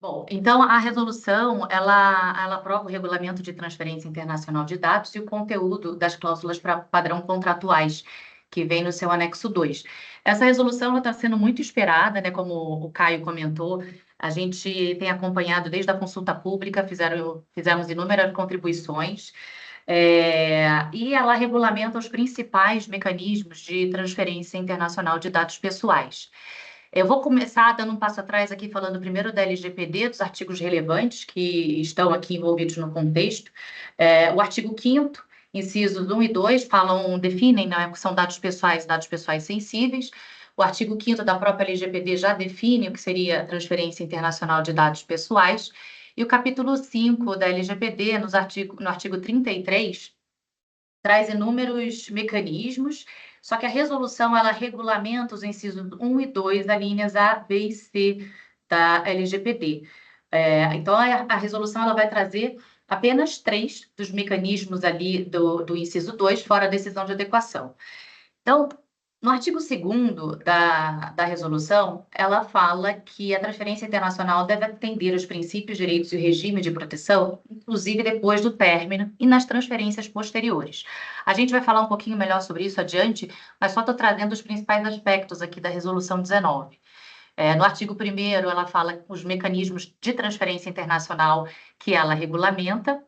Bom, então a resolução, ela aprova o regulamento de transferência internacional de dados e o conteúdo das cláusulas padrão contratuais, que vem no seu anexo 2. Essa resolução está sendo muito esperada, né? Como o Caio comentou, a gente tem acompanhado desde a consulta pública, fizemos inúmeras contribuições, e ela regulamenta os principais mecanismos de transferência internacional de dados pessoais. Eu vou começar dando um passo atrás aqui, falando primeiro da LGPD, dos artigos relevantes que estão aqui envolvidos no contexto. O artigo 5º, incisos 1 e 2, definem, né, que são dados pessoais sensíveis. O artigo 5º da própria LGPD já define o que seria transferência internacional de dados pessoais. E o capítulo 5 da LGPD, no artigo 33, traz inúmeros mecanismos, só que a resolução ela regulamenta os incisos 1 e 2, alíneas A, B e C da LGPD. Então, a resolução ela vai trazer apenas 3 dos mecanismos ali do inciso 2, fora a decisão de adequação. Então, no artigo 2º da resolução, ela fala que a transferência internacional deve atender aos princípios, direitos e o regime de proteção, inclusive depois do término e nas transferências posteriores. A gente vai falar um pouquinho melhor sobre isso adiante, mas só estou trazendo os principais aspectos aqui da resolução 19. No artigo 1º, ela fala os mecanismos de transferência internacional que ela regulamenta.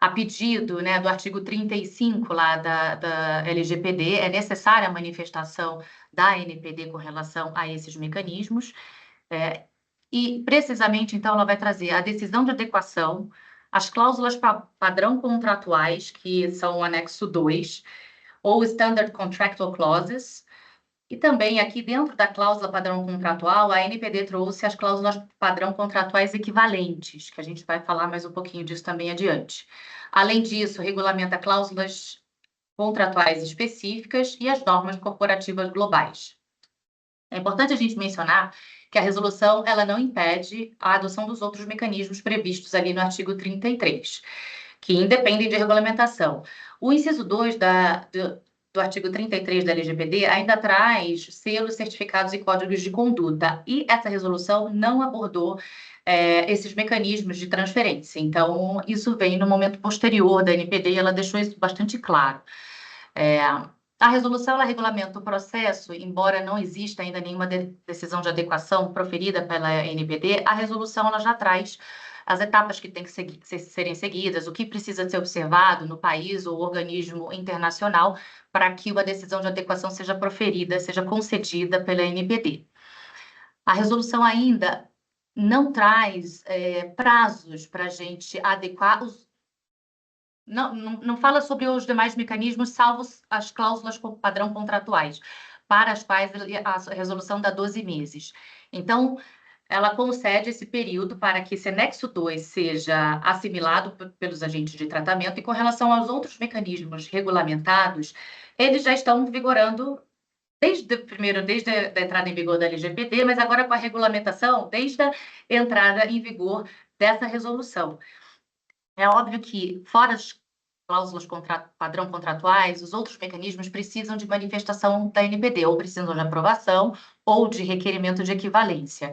A pedido, né, do artigo 35 lá da LGPD, é necessária a manifestação da NPD com relação a esses mecanismos, e precisamente, então, ela vai trazer a decisão de adequação, as cláusulas padrão contratuais, que são o anexo 2, ou Standard Contractual Clauses, e também aqui dentro da cláusula padrão contratual, a NPD trouxe as cláusulas padrão contratuais equivalentes, que a gente vai falar mais um pouquinho disso também adiante. Além disso, regulamenta cláusulas contratuais específicas e as normas corporativas globais. É importante a gente mencionar que a resolução ela não impede a adoção dos outros mecanismos previstos ali no artigo 33, que independem de regulamentação. O inciso 2 do artigo 33 da LGPD ainda traz selos, certificados e códigos de conduta, e essa resolução não abordou esses mecanismos de transferência. Então, isso vem no momento posterior da NPD e ela deixou isso bastante claro. A resolução ela regulamenta o processo, embora não exista ainda nenhuma decisão de adequação proferida pela NPD, a resolução ela já traz as etapas que têm que serem seguidas, o que precisa ser observado no país ou organismo internacional para que uma decisão de adequação seja proferida, seja concedida pela NPD. A resolução ainda não traz prazos para a gente adequar não fala sobre os demais mecanismos, salvo as cláusulas padrão contratuais, para as quais a resolução dá 12 meses. Então, ela concede esse período para que esse anexo 2 seja assimilado pelos agentes de tratamento, e com relação aos outros mecanismos regulamentados, eles já estão vigorando desde a entrada em vigor da LGPD, mas agora com a regulamentação, desde a entrada em vigor dessa resolução. É óbvio que, fora as cláusulas padrão contratuais, os outros mecanismos precisam de manifestação da NPD, ou precisam de aprovação, ou de requerimento de equivalência.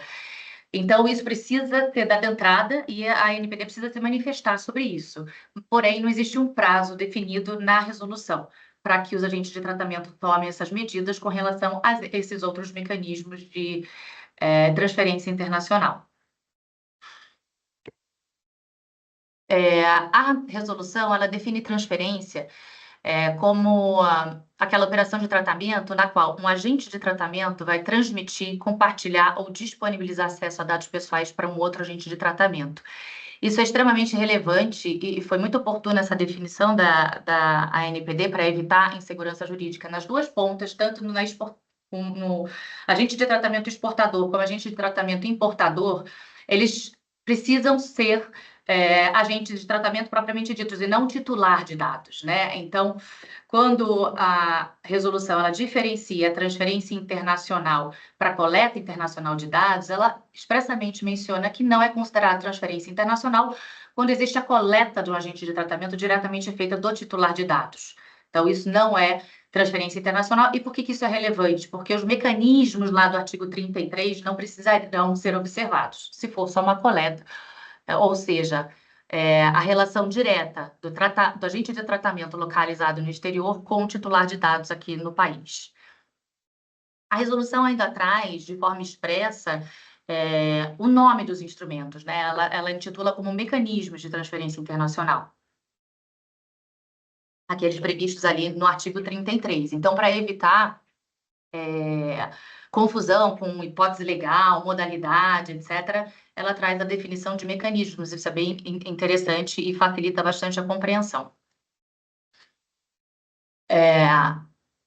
Então, isso precisa ser dado entrada e a NPD precisa se manifestar sobre isso. Porém, não existe um prazo definido na resolução para que os agentes de tratamento tomem essas medidas com relação a esses outros mecanismos de transferência internacional. A resolução, ela define transferência como aquela operação de tratamento na qual um agente de tratamento vai transmitir, compartilhar ou disponibilizar acesso a dados pessoais para um outro agente de tratamento. Isso é extremamente relevante e foi muito oportuna essa definição da ANPD para evitar insegurança jurídica nas duas pontas, tanto no agente de tratamento exportador como agente de tratamento importador. Eles precisam ser agentes de tratamento propriamente ditos e não titular de dados, né? Então, quando a resolução ela diferencia a transferência internacional para coleta internacional de dados, ela expressamente menciona que não é considerada transferência internacional quando existe a coleta de um agente de tratamento diretamente feita do titular de dados. Então, isso não é transferência internacional. E por que que isso é relevante? Porque os mecanismos lá do artigo 33 não precisarão ser observados, se for só uma coleta, ou seja, a relação direta do agente de tratamento localizado no exterior com o titular de dados aqui no país. A resolução ainda traz, de forma expressa, o nome dos instrumentos, né? Ela intitula como mecanismos de transferência internacional, aqueles previstos ali no artigo 33. Então, para evitar confusão com hipótese legal, modalidade, etc., ela traz a definição de mecanismos. Isso é bem interessante e facilita bastante a compreensão.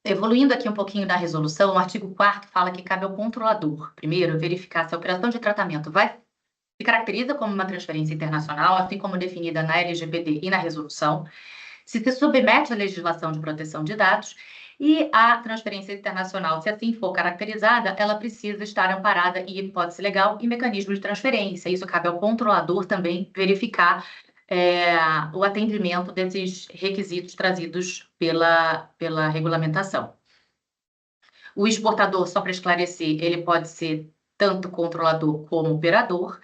Evoluindo aqui um pouquinho da resolução, o artigo 4º fala que cabe ao controlador, primeiro, verificar se a operação de tratamento se caracteriza como uma transferência internacional, assim como definida na LGPD e na resolução, se submete à legislação de proteção de dados, e a transferência internacional, se assim for caracterizada, ela precisa estar amparada em hipótese legal e mecanismo de transferência. Isso cabe ao controlador também verificar o atendimento desses requisitos trazidos pela regulamentação. O exportador, só para esclarecer, ele pode ser tanto controlador como operador,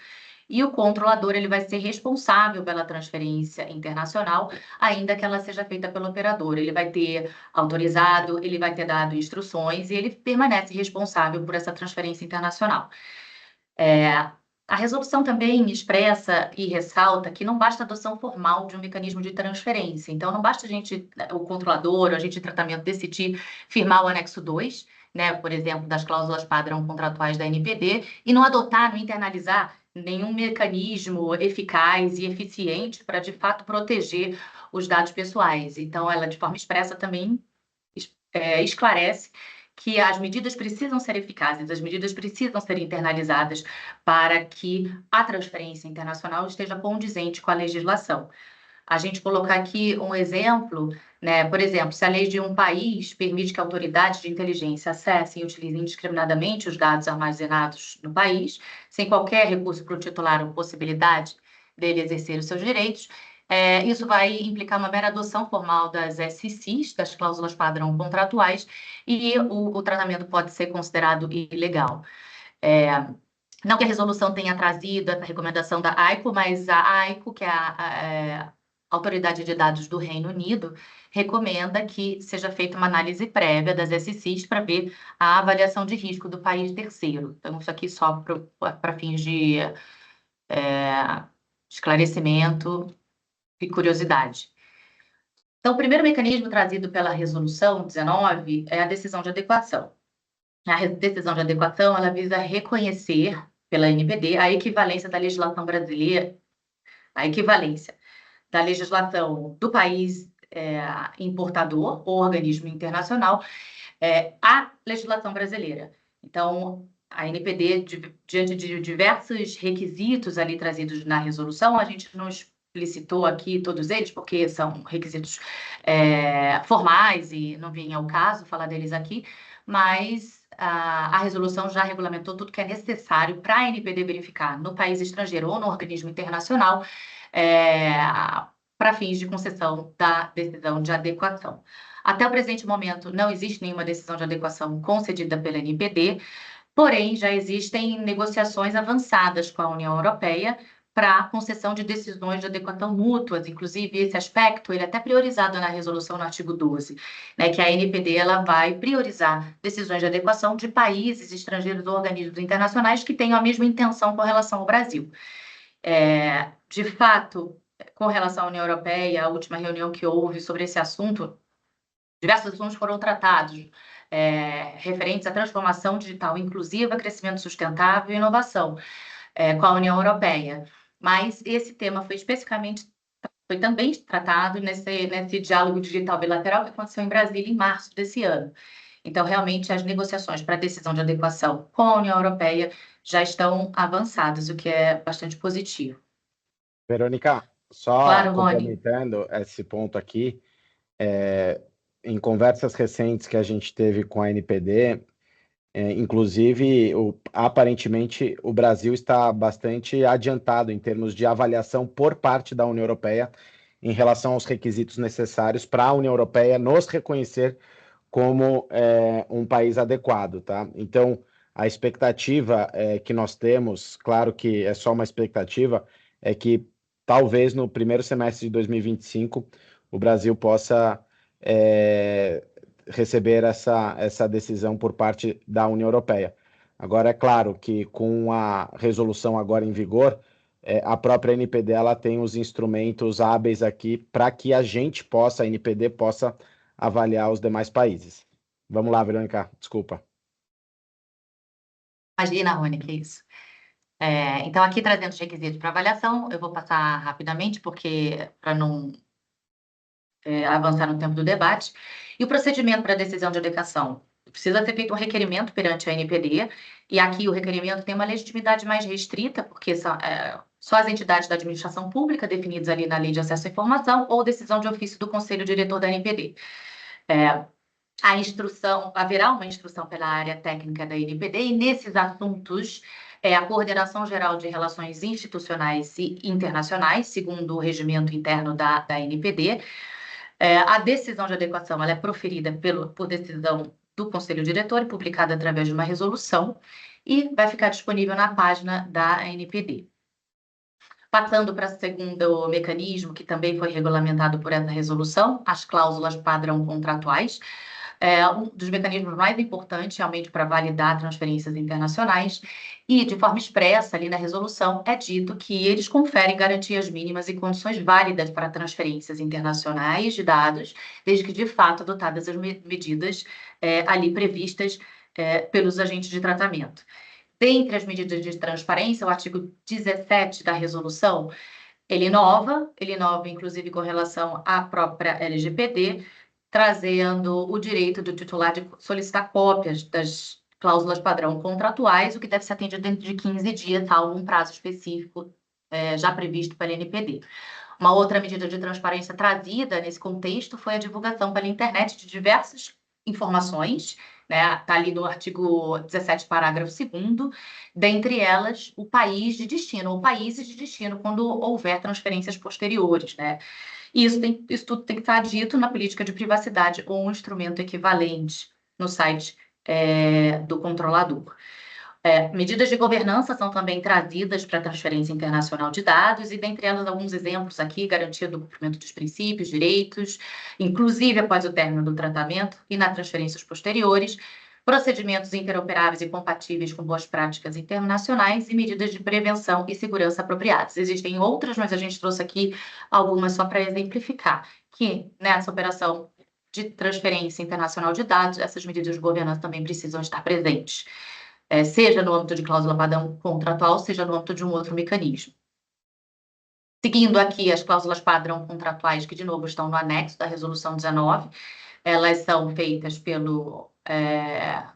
e o controlador ele vai ser responsável pela transferência internacional, ainda que ela seja feita pelo operador. Ele vai ter autorizado, ele vai ter dado instruções e ele permanece responsável por essa transferência internacional. A resolução também expressa e ressalta que não basta a adoção formal de um mecanismo de transferência. Então, não basta o controlador, o agente de tratamento decidir firmar o anexo 2, né, por exemplo, das cláusulas padrão contratuais da NPD, e não adotar, não internalizar nenhum mecanismo eficaz e eficiente para, de fato, proteger os dados pessoais. Então, ela, de forma expressa, também esclarece que as medidas precisam ser eficazes, as medidas precisam ser internalizadas para que a transferência internacional esteja condizente com a legislação. A gente colocar aqui um exemplo, né? Por exemplo, se a lei de um país permite que autoridades de inteligência acessem e utilizem indiscriminadamente os dados armazenados no país, sem qualquer recurso para o titular ou possibilidade dele exercer os seus direitos, isso vai implicar uma mera adoção formal das SCs, das cláusulas padrão contratuais, e o tratamento pode ser considerado ilegal. Não que a resolução tenha trazido essa recomendação da AICO, mas a AICO, que é a Autoridade de Dados do Reino Unido, recomenda que seja feita uma análise prévia das SCs para ver a avaliação de risco do país terceiro. Então, isso aqui só para fins de esclarecimento e curiosidade. Então, o primeiro mecanismo trazido pela resolução 19 é a decisão de adequação. A decisão de adequação, ela visa reconhecer pela NPD a equivalência da legislação brasileira, a equivalência da legislação do país importador ou organismo internacional à legislação brasileira. Então, a NPD, diante de diversos requisitos ali trazidos na resolução, a gente não explicitou aqui todos eles, porque são requisitos formais e não vinha ao caso falar deles aqui, mas a resolução já regulamentou tudo que é necessário para a NPD verificar no país estrangeiro ou no organismo internacional para fins de concessão da decisão de adequação. Até o presente momento, não existe nenhuma decisão de adequação concedida pela NPD, porém, já existem negociações avançadas com a União Europeia para a concessão de decisões de adequação mútuas. Inclusive, esse aspecto ele é até priorizado na resolução no artigo 12, né, que a NPD ela vai priorizar decisões de adequação de países estrangeiros ou organismos internacionais que tenham a mesma intenção com relação ao Brasil. De fato, com relação à União Europeia, a última reunião que houve sobre esse assunto, diversos assuntos foram tratados, referentes à transformação digital inclusiva, crescimento sustentável e inovação, com a União Europeia. Mas esse tema foi também tratado nesse diálogo digital bilateral que aconteceu em Brasília em março desse ano. Então, realmente, as negociações para a decisão de adequação com a União Europeia já estão avançadas, o que é bastante positivo. Verônica, só Claro, complementando esse ponto aqui, em conversas recentes que a gente teve com a NPD, inclusive, aparentemente, o Brasil está bastante adiantado em termos de avaliação por parte da União Europeia em relação aos requisitos necessários para a União Europeia nos reconhecer como um país adequado, tá? Então, a expectativa que nós temos, claro que é só uma expectativa, é que talvez no primeiro semestre de 2025 o Brasil possa receber essa decisão por parte da União Europeia. Agora, é claro que com a resolução agora em vigor, a própria NPD ela tem os instrumentos hábeis aqui para que a gente possa, a NPD possa avaliar os demais países. Vamos lá, Verônica, desculpa. Imagina, Rony, que isso. Então, aqui trazendo os requisitos para avaliação, eu vou passar rapidamente, porque para não avançar no tempo do debate. E o procedimento para a decisão de adequação? Precisa ser feito um requerimento perante a NPD, e aqui o requerimento tem uma legitimidade mais restrita, porque só as entidades da administração pública definidas ali na Lei de Acesso à Informação ou decisão de ofício do Conselho Diretor da NPD. Haverá uma instrução pela área técnica da NPD, e nesses assuntos, a Coordenação Geral de Relações Institucionais e Internacionais, segundo o regimento interno da NPD, a decisão de adequação ela é proferida por decisão do Conselho Diretor e publicada através de uma resolução, e vai ficar disponível na página da NPD. Passando para o segundo mecanismo, que também foi regulamentado por essa resolução, as cláusulas padrão contratuais. Um dos mecanismos mais importantes, realmente, para validar transferências internacionais, e de forma expressa ali na resolução é dito que eles conferem garantias mínimas e condições válidas para transferências internacionais de dados, desde que de fato adotadas as medidas ali previstas pelos agentes de tratamento. Dentre as medidas de transparência, o artigo 17 da resolução, ele inova inclusive com relação à própria LGPD, trazendo o direito do titular de solicitar cópias das cláusulas padrão contratuais, o que deve ser atendido dentro de 15 dias, salvo um prazo específico já previsto pela NPD. Uma outra medida de transparência trazida nesse contexto foi a divulgação pela internet de diversas informações, né? Está ali no artigo 17, parágrafo 2º, dentre elas o país de destino, ou países de destino, quando houver transferências posteriores, né? Isso tudo tem que estar dito na política de privacidade ou um instrumento equivalente no site do controlador. Medidas de governança são também trazidas para a transferência internacional de dados, e dentre elas alguns exemplos aqui: garantia do cumprimento dos princípios, direitos, inclusive após o término do tratamento e nas transferências posteriores, procedimentos interoperáveis e compatíveis com boas práticas internacionais e medidas de prevenção e segurança apropriadas. Existem outras, mas a gente trouxe aqui algumas só para exemplificar que nessa operação de transferência internacional de dados, essas medidas de governança também precisam estar presentes, seja no âmbito de cláusula padrão contratual, seja no âmbito de um outro mecanismo. Seguindo aqui as cláusulas padrão contratuais, que de novo estão no anexo da resolução 19, elas são feitas pelo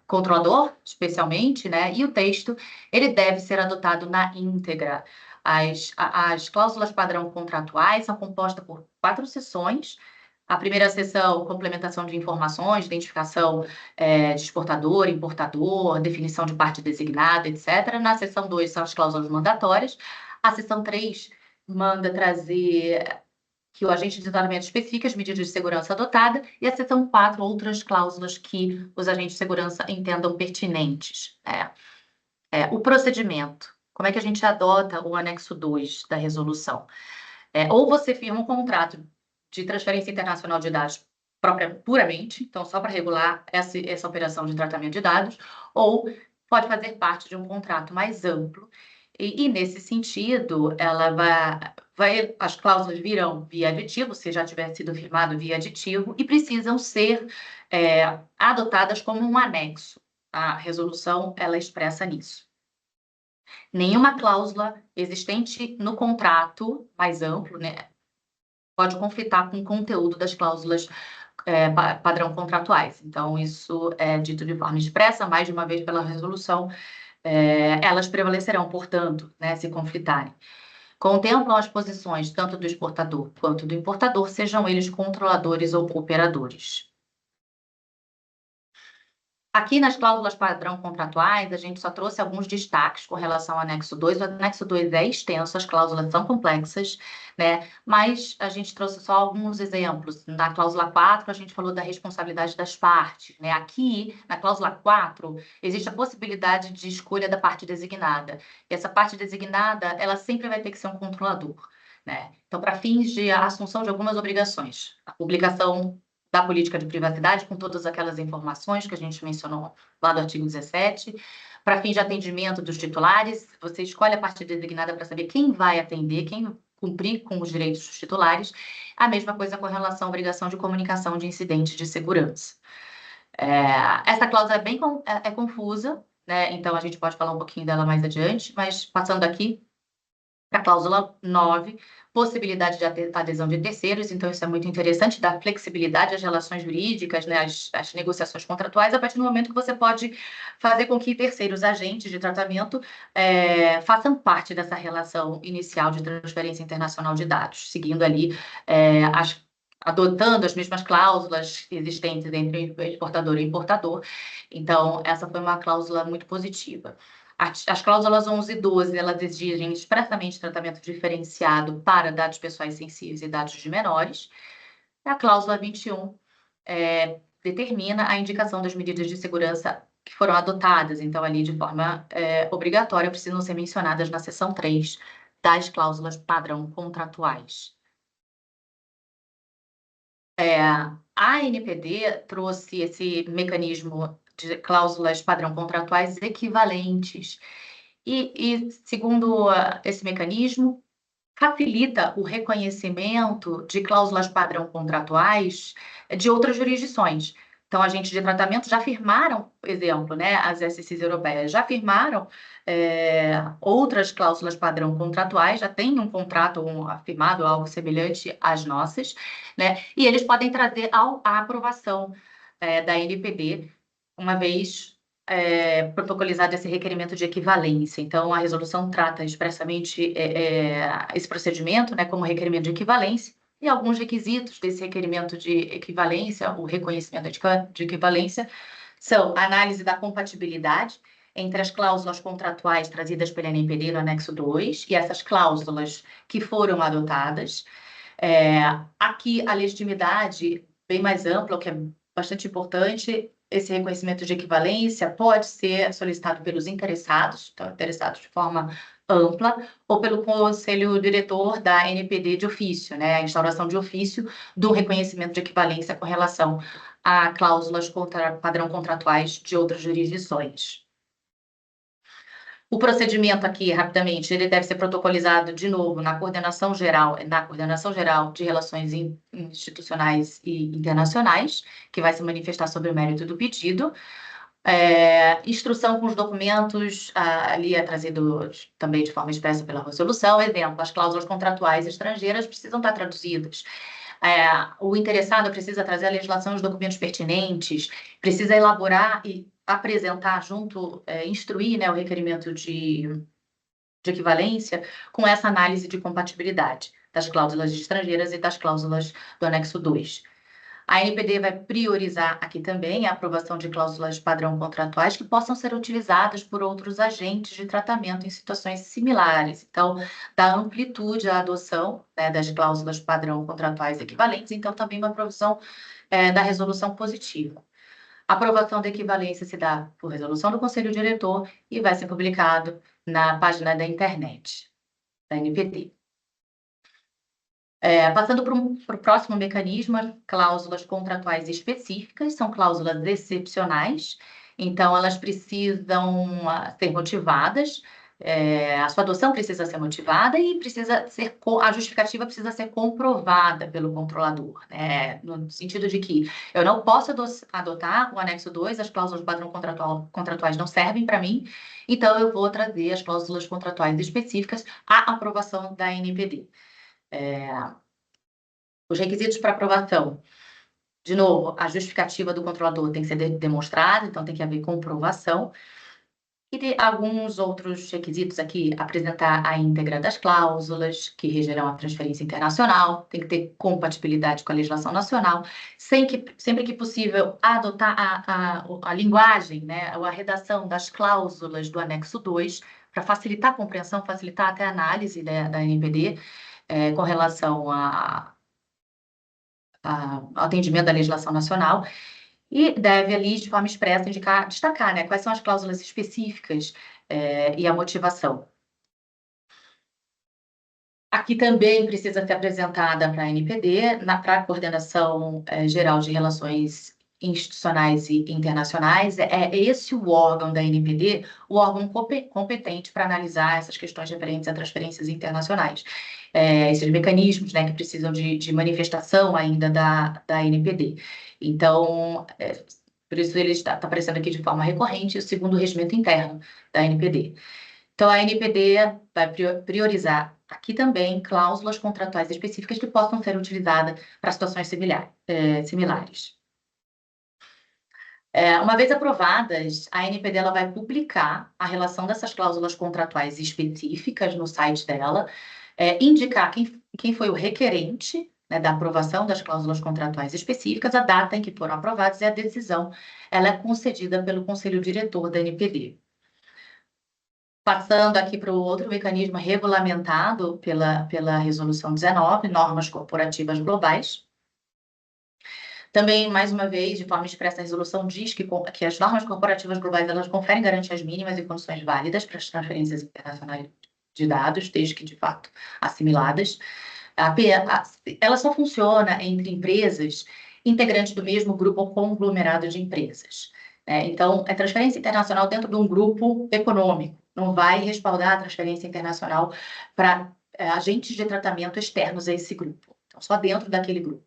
controlador, especialmente, né? E o texto, ele deve ser adotado na íntegra. As cláusulas padrão contratuais são compostas por 4 seções. A primeira seção, complementação de informações, identificação de exportador, importador, definição de parte designada, etc. Na seção 2 são as cláusulas mandatórias. A seção 3 manda trazer que o agente de tratamento especifica as medidas de segurança adotadas, e a seção 4, outras cláusulas que os agentes de segurança entendam pertinentes. O procedimento. Como é que a gente adota o anexo 2 da resolução? Ou você firma um contrato de transferência internacional de dados puramente, então só para regular essa operação de tratamento de dados, ou pode fazer parte de um contrato mais amplo, e nesse sentido, as cláusulas virão via aditivo, se já tiver sido firmado via aditivo, e precisam ser adotadas como um anexo. A resolução, ela expressa nisso. Nenhuma cláusula existente no contrato mais amplo, né, pode conflitar com o conteúdo das cláusulas padrão contratuais. Então, isso é dito de forma expressa, mais de uma vez pela resolução. Elas prevalecerão, portanto, né, se conflitarem. Contemplam as posições tanto do exportador quanto do importador, sejam eles controladores ou operadores. Aqui nas cláusulas padrão contratuais, a gente só trouxe alguns destaques com relação ao anexo 2. O anexo 2 é extenso, as cláusulas são complexas, né? Mas a gente trouxe só alguns exemplos. Na cláusula 4, a gente falou da responsabilidade das partes, né? Aqui, na cláusula 4, existe a possibilidade de escolha da parte designada. E essa parte designada, ela sempre vai ter que ser um controlador, né? Então, para fins de assunção de algumas obrigações, a publicação da política de privacidade, com todas aquelas informações que a gente mencionou lá do artigo 17. Para fins de atendimento dos titulares, você escolhe a parte designada para saber quem vai atender, quem cumprir com os direitos dos titulares. A mesma coisa com relação à obrigação de comunicação de incidentes de segurança. Essa cláusula é bem confusa, né? Então a gente pode falar um pouquinho dela mais adiante, mas passando aqui, a cláusula 9, possibilidade de adesão de terceiros, então isso é muito interessante, dá flexibilidade às relações jurídicas, né, às negociações contratuais, a partir do momento que você pode fazer com que terceiros agentes de tratamento façam parte dessa relação inicial de transferência internacional de dados, seguindo ali adotando as mesmas cláusulas existentes entre o exportador e o importador. Então, essa foi uma cláusula muito positiva. As cláusulas 11 e 12, elas exigem expressamente tratamento diferenciado para dados pessoais sensíveis e dados de menores. A cláusula 21 determina a indicação das medidas de segurança que foram adotadas, então ali de forma obrigatória, precisam ser mencionadas na seção 3 das cláusulas padrão contratuais. A ANPD trouxe esse mecanismo de cláusulas padrão contratuais equivalentes. E segundo esse mecanismo, facilita o reconhecimento de cláusulas padrão contratuais de outras jurisdições. Então, agentes de tratamento já firmaram, por exemplo, né, as SCs europeias já firmaram outras cláusulas padrão contratuais, já tem um contrato firmado, algo semelhante às nossas, né, e eles podem trazer a aprovação da NPD, uma vez protocolizado esse requerimento de equivalência. Então, a resolução trata expressamente esse procedimento, né, como requerimento de equivalência, e alguns requisitos desse requerimento de equivalência, o reconhecimento de equivalência, são a análise da compatibilidade entre as cláusulas contratuais trazidas pela NPD no anexo 2 e essas cláusulas que foram adotadas. Aqui, a legitimidade bem mais ampla, o que é bastante importante. Esse reconhecimento de equivalência pode ser solicitado pelos interessados, então, interessados de forma ampla, ou pelo conselho diretor da NPD de ofício, né? A instauração de ofício do reconhecimento de equivalência com relação a cláusulas padrão contratuais de outras jurisdições. O procedimento aqui, rapidamente, ele deve ser protocolizado de novo na Coordenação Geral de Relações Institucionais e Internacionais, que vai se manifestar sobre o mérito do pedido. Instrução com os documentos, ali é trazido também de forma expressa pela resolução. Exemplo, as cláusulas contratuais estrangeiras precisam estar traduzidas. O interessado precisa trazer a legislação e os documentos pertinentes, precisa elaborar e apresentar junto, instruir, né, o requerimento de equivalência com essa análise de compatibilidade das cláusulas estrangeiras e das cláusulas do anexo 2. A NPD vai priorizar aqui também a aprovação de cláusulas padrão contratuais que possam ser utilizadas por outros agentes de tratamento em situações similares. Então, dá amplitude à adoção, né, das cláusulas padrão contratuais equivalentes, então também uma aprovação da resolução positiva. A aprovação da equivalência se dá por resolução do Conselho Diretor e vai ser publicado na página da internet da NPD. Passando para o próximo mecanismo, cláusulas contratuais específicas, são cláusulas excepcionais, então elas precisam ser motivadas, a sua adoção precisa ser motivada e a justificativa precisa ser comprovada pelo controlador, né? No sentido de que eu não posso adotar o anexo 2, as cláusulas padrão contratuais não servem para mim, então eu vou trazer as cláusulas contratuais específicas à aprovação da NPD. Os requisitos para aprovação, de novo, a justificativa do controlador tem que ser demonstrada, então tem que haver comprovação. E tem alguns outros requisitos aqui: apresentar a íntegra das cláusulas que regerão a transferência internacional, tem que ter compatibilidade com a legislação nacional, sempre que possível, adotar a linguagem, né, a redação das cláusulas do anexo 2, para facilitar a compreensão, facilitar até a análise da NPD, com relação ao atendimento da legislação nacional. E deve ali, de forma expressa, destacar, né, quais são as cláusulas específicas e a motivação. Aqui também precisa ser apresentada para a NPD, para a Coordenação Geral de Relações Institucionais e Internacionais. É esse o órgão da NPD, o órgão competente para analisar essas questões referentes a transferências internacionais. Esses mecanismos, né, que precisam de manifestação ainda da NPD. Então, por isso ele está aparecendo aqui de forma recorrente, segundo o regimento interno da NPD. Então, a NPD vai priorizar aqui também cláusulas contratuais específicas que possam ser utilizadas para situações similares. Uma vez aprovadas, a NPD ela vai publicar a relação dessas cláusulas contratuais específicas no site dela, indicar quem foi o requerente, né, da aprovação das cláusulas contratuais específicas, a data em que foram aprovadas e a decisão ela é concedida pelo Conselho Diretor da NPD. Passando aqui para o outro mecanismo regulamentado pela Resolução 19, normas corporativas globais. Também, mais uma vez, de forma expressa, a resolução diz que as normas corporativas globais elas conferem garantias mínimas e condições válidas para as transferências internacionais de dados, desde que, de fato, assimiladas. Ela só funciona entre empresas integrantes do mesmo grupo ou conglomerado de empresas. Então, é transferência internacional dentro de um grupo econômico. Não vai respaldar a transferência internacional para agentes de tratamento externos a esse grupo. Então, só dentro daquele grupo.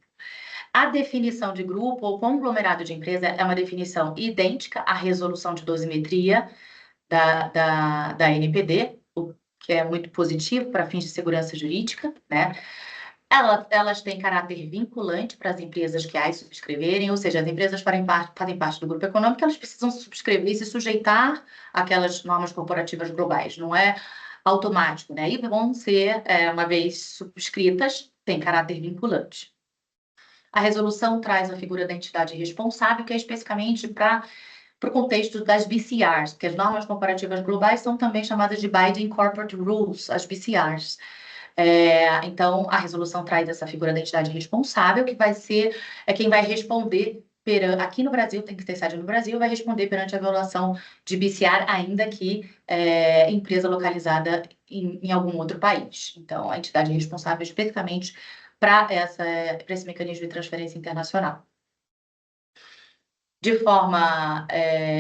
A definição de grupo ou conglomerado de empresa é uma definição idêntica à resolução de dosimetria da NPD, o que é muito positivo para fins de segurança jurídica, né? Elas têm caráter vinculante para as empresas que as subscreverem, ou seja, as empresas fazem parte do grupo econômico, elas precisam subscrever e se sujeitar àquelas normas corporativas globais, não é automático, né? E vão ser, uma vez subscritas, tem caráter vinculante. A resolução traz a figura da entidade responsável, que é especificamente para o contexto das BCRs, porque as normas comparativas globais são também chamadas de Binding Corporate Rules, as BCRs. Então, a resolução traz essa figura da entidade responsável, que vai ser quem vai responder aqui no Brasil, tem que ter sede no Brasil, vai responder perante a violação de BCR, ainda que empresa localizada em algum outro país. Então, a entidade responsável especificamente para esse mecanismo de transferência internacional. De forma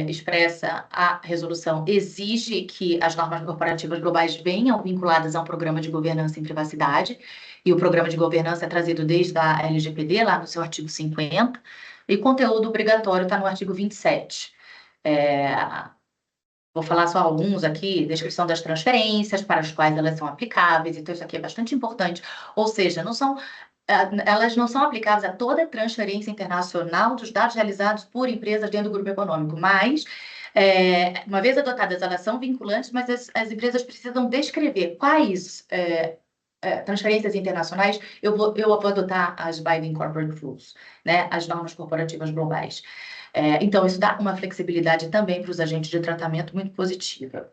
expressa, a resolução exige que as normas corporativas globais venham vinculadas a um programa de governança em privacidade, e o programa de governança é trazido desde a LGPD, lá no seu artigo 50, e o conteúdo obrigatório está no artigo 27. Vou falar só alguns aqui: descrição das transferências para as quais elas são aplicáveis, então isso aqui é bastante importante, ou seja, elas não são aplicáveis a toda transferência internacional dos dados realizados por empresas dentro do grupo econômico, mas, uma vez adotadas, elas são vinculantes, mas as empresas precisam descrever quais transferências internacionais eu vou adotar as Binding Corporate Rules, né, as normas corporativas globais. Então, isso dá uma flexibilidade também para os agentes de tratamento muito positiva.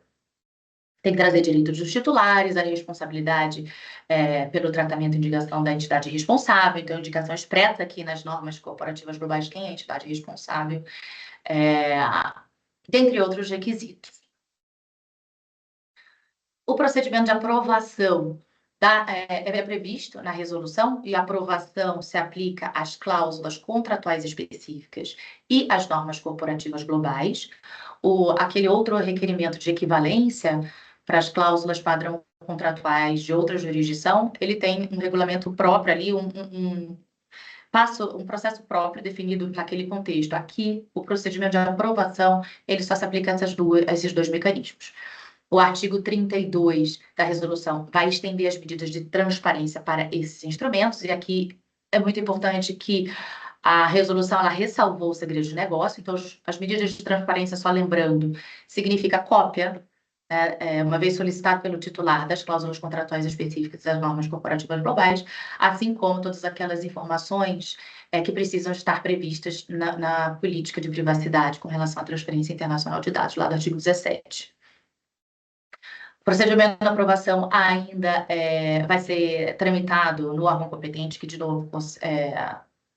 Tem que trazer direitos dos titulares, a responsabilidade pelo tratamento e indicação da entidade responsável. Então, indicação expressa aqui nas normas corporativas globais quem é a entidade responsável, dentre outros requisitos. O procedimento de aprovação é previsto na resolução, e a aprovação se aplica às cláusulas contratuais específicas e às normas corporativas globais. Aquele outro requerimento de equivalência para as cláusulas padrão contratuais de outra jurisdição, ele tem um regulamento próprio ali, um processo próprio definido naquele contexto. Aqui, o procedimento de aprovação, ele só se aplica a esses dois mecanismos. O artigo 32 da resolução vai estender as medidas de transparência para esses instrumentos, e aqui é muito importante que A resolução ela ressalvou o segredo de negócio, então as medidas de transparência, só lembrando, significa cópia, né, uma vez solicitado pelo titular das cláusulas contratuais específicas das normas corporativas globais, assim como todas aquelas informações que precisam estar previstas na política de privacidade com relação à transferência internacional de dados, lá do artigo 17. O procedimento de aprovação ainda vai ser tramitado no órgão competente, que, de novo,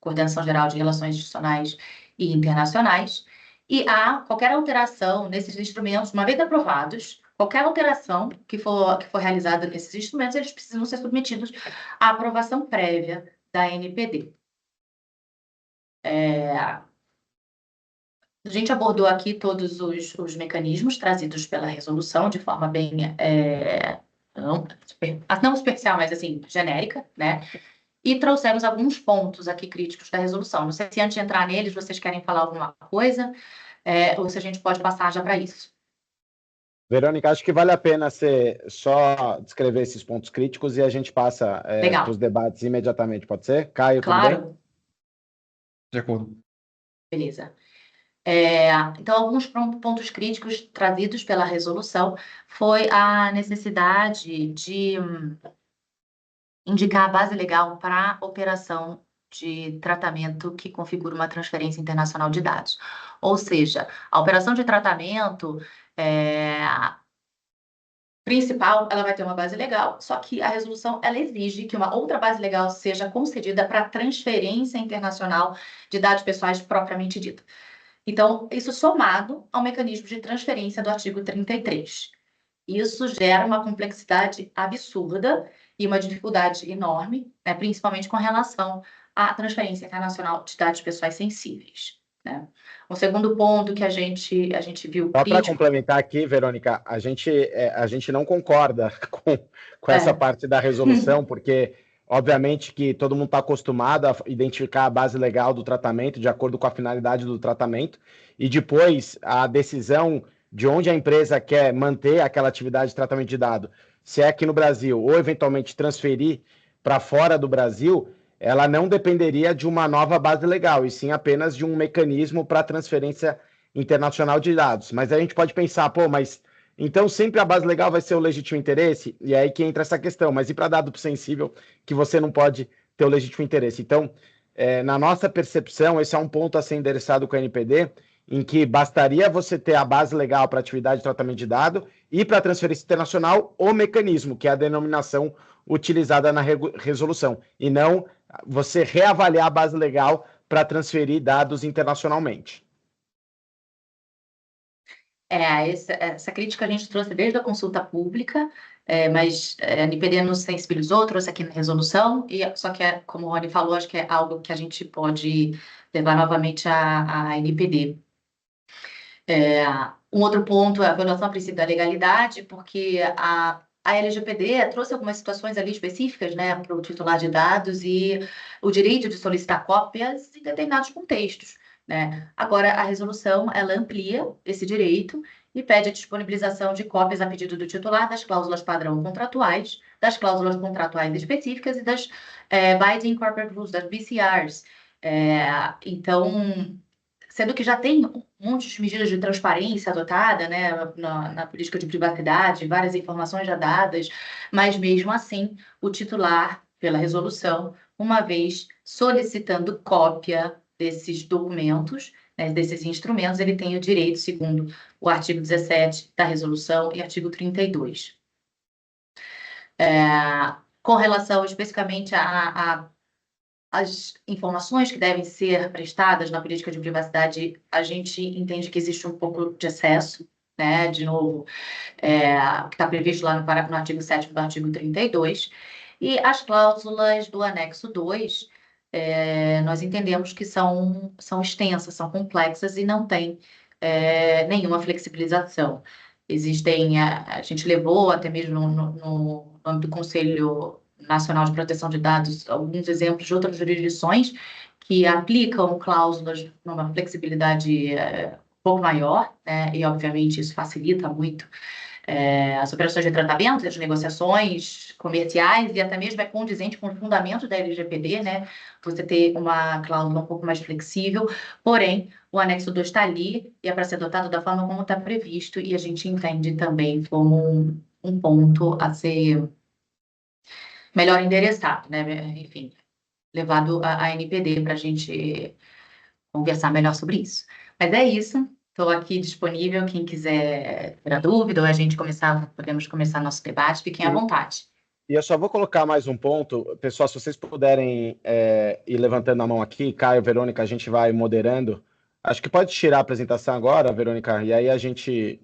Coordenação Geral de Relações Institucionais e Internacionais, e qualquer alteração nesses instrumentos, uma vez aprovados, qualquer alteração que for realizada nesses instrumentos, eles precisam ser submetidos à aprovação prévia da NPD. A gente abordou aqui todos os mecanismos trazidos pela resolução de forma bem, não superficial, mas assim, genérica, né? E trouxemos alguns pontos aqui críticos da resolução. Não sei se antes de entrar neles, vocês querem falar alguma coisa, ou se a gente pode passar já para isso. Verônica, acho que vale a pena você só descrever esses pontos críticos e a gente passa para os debates imediatamente, pode ser? Caio, claro. tudo bem? De acordo. Beleza. Então, alguns pontos críticos trazidos pela resolução foi a necessidade de indicar a base legal para a operação de tratamento que configura uma transferência internacional de dados. Ou seja, a operação de tratamento principal, ela vai ter uma base legal, só que a resolução, ela exige que uma outra base legal seja concedida para transferência internacional de dados pessoais propriamente dita. Então, isso somado ao mecanismo de transferência do artigo 33. Isso gera uma complexidade absurda e uma dificuldade enorme, né, principalmente com relação à transferência internacional de dados pessoais sensíveis. Né? Um segundo ponto que a gente viu... Só para complementar aqui, Verônica, a gente não concorda com essa parte da resolução, porque... Obviamente que todo mundo está acostumado a identificar a base legal do tratamento de acordo com a finalidade do tratamento e depois a decisão de onde a empresa quer manter aquela atividade de tratamento de dados, se é aqui no Brasil ou eventualmente transferir para fora do Brasil, ela não dependeria de uma nova base legal, e sim apenas de um mecanismo para transferência internacional de dados. Mas a gente pode pensar, mas... Então, sempre a base legal vai ser o legítimo interesse, e é aí que entra essa questão. Mas e para dado sensível que você não pode ter o legítimo interesse? Então, na nossa percepção, esse é um ponto a ser endereçado com a NPD, em que bastaria você ter a base legal para atividade de tratamento de dado e para transferência internacional o mecanismo, que é a denominação utilizada na resolução, e não você reavaliar a base legal para transferir dados internacionalmente. Essa crítica a gente trouxe desde a consulta pública, mas a NPD nos sensibilizou, trouxe aqui na resolução, só que, como o Rony falou, acho que é algo que a gente pode levar novamente à NPD. Um outro ponto é a violação ao princípio da legalidade, porque a LGPD trouxe algumas situações ali específicas, né, para o titular de dados e o direito de solicitar cópias em determinados contextos. Né? Agora, a resolução, ela amplia esse direito e pede a disponibilização de cópias a pedido do titular das cláusulas padrão contratuais, das cláusulas contratuais específicas e das Binding Corporate Rules, das BCRs. Então, sendo que já tem um monte de medidas de transparência adotada, né, na política de privacidade, várias informações já dadas, mas mesmo assim, o titular, pela resolução, uma vez solicitando cópia desses documentos, né, desses instrumentos, ele tem o direito, segundo o artigo 17 da resolução e artigo 32. Com relação especificamente às informações que devem ser prestadas na política de privacidade, a gente entende que existe um pouco de excesso, né, de novo, que está previsto lá no artigo 7º do artigo 32, e as cláusulas do anexo 2, nós entendemos que são extensas, são complexas e não tem nenhuma flexibilização. Existem, a gente levou até mesmo no âmbito do Conselho Nacional de Proteção de Dados alguns exemplos de outras jurisdições que aplicam cláusulas numa flexibilidade um pouco maior, né? E obviamente isso facilita muito as operações de tratamento, as negociações comerciais e até mesmo é condizente com os fundamentos da LGPD, né? Você ter uma cláusula um pouco mais flexível, porém, o anexo 2 está ali e é para ser adotado da forma como está previsto e a gente entende também como um ponto a ser melhor endereçado, né? Enfim, levado à NPD para a gente conversar melhor sobre isso. Mas é isso. Estou aqui disponível. Quem quiser ter dúvida ou a gente podemos começar nosso debate, fiquem à vontade. E eu só vou colocar mais um ponto. Pessoal, se vocês puderem ir levantando a mão aqui, Caio, Verônica, a gente vai moderando. Acho que pode tirar a apresentação agora, Verônica, e aí a gente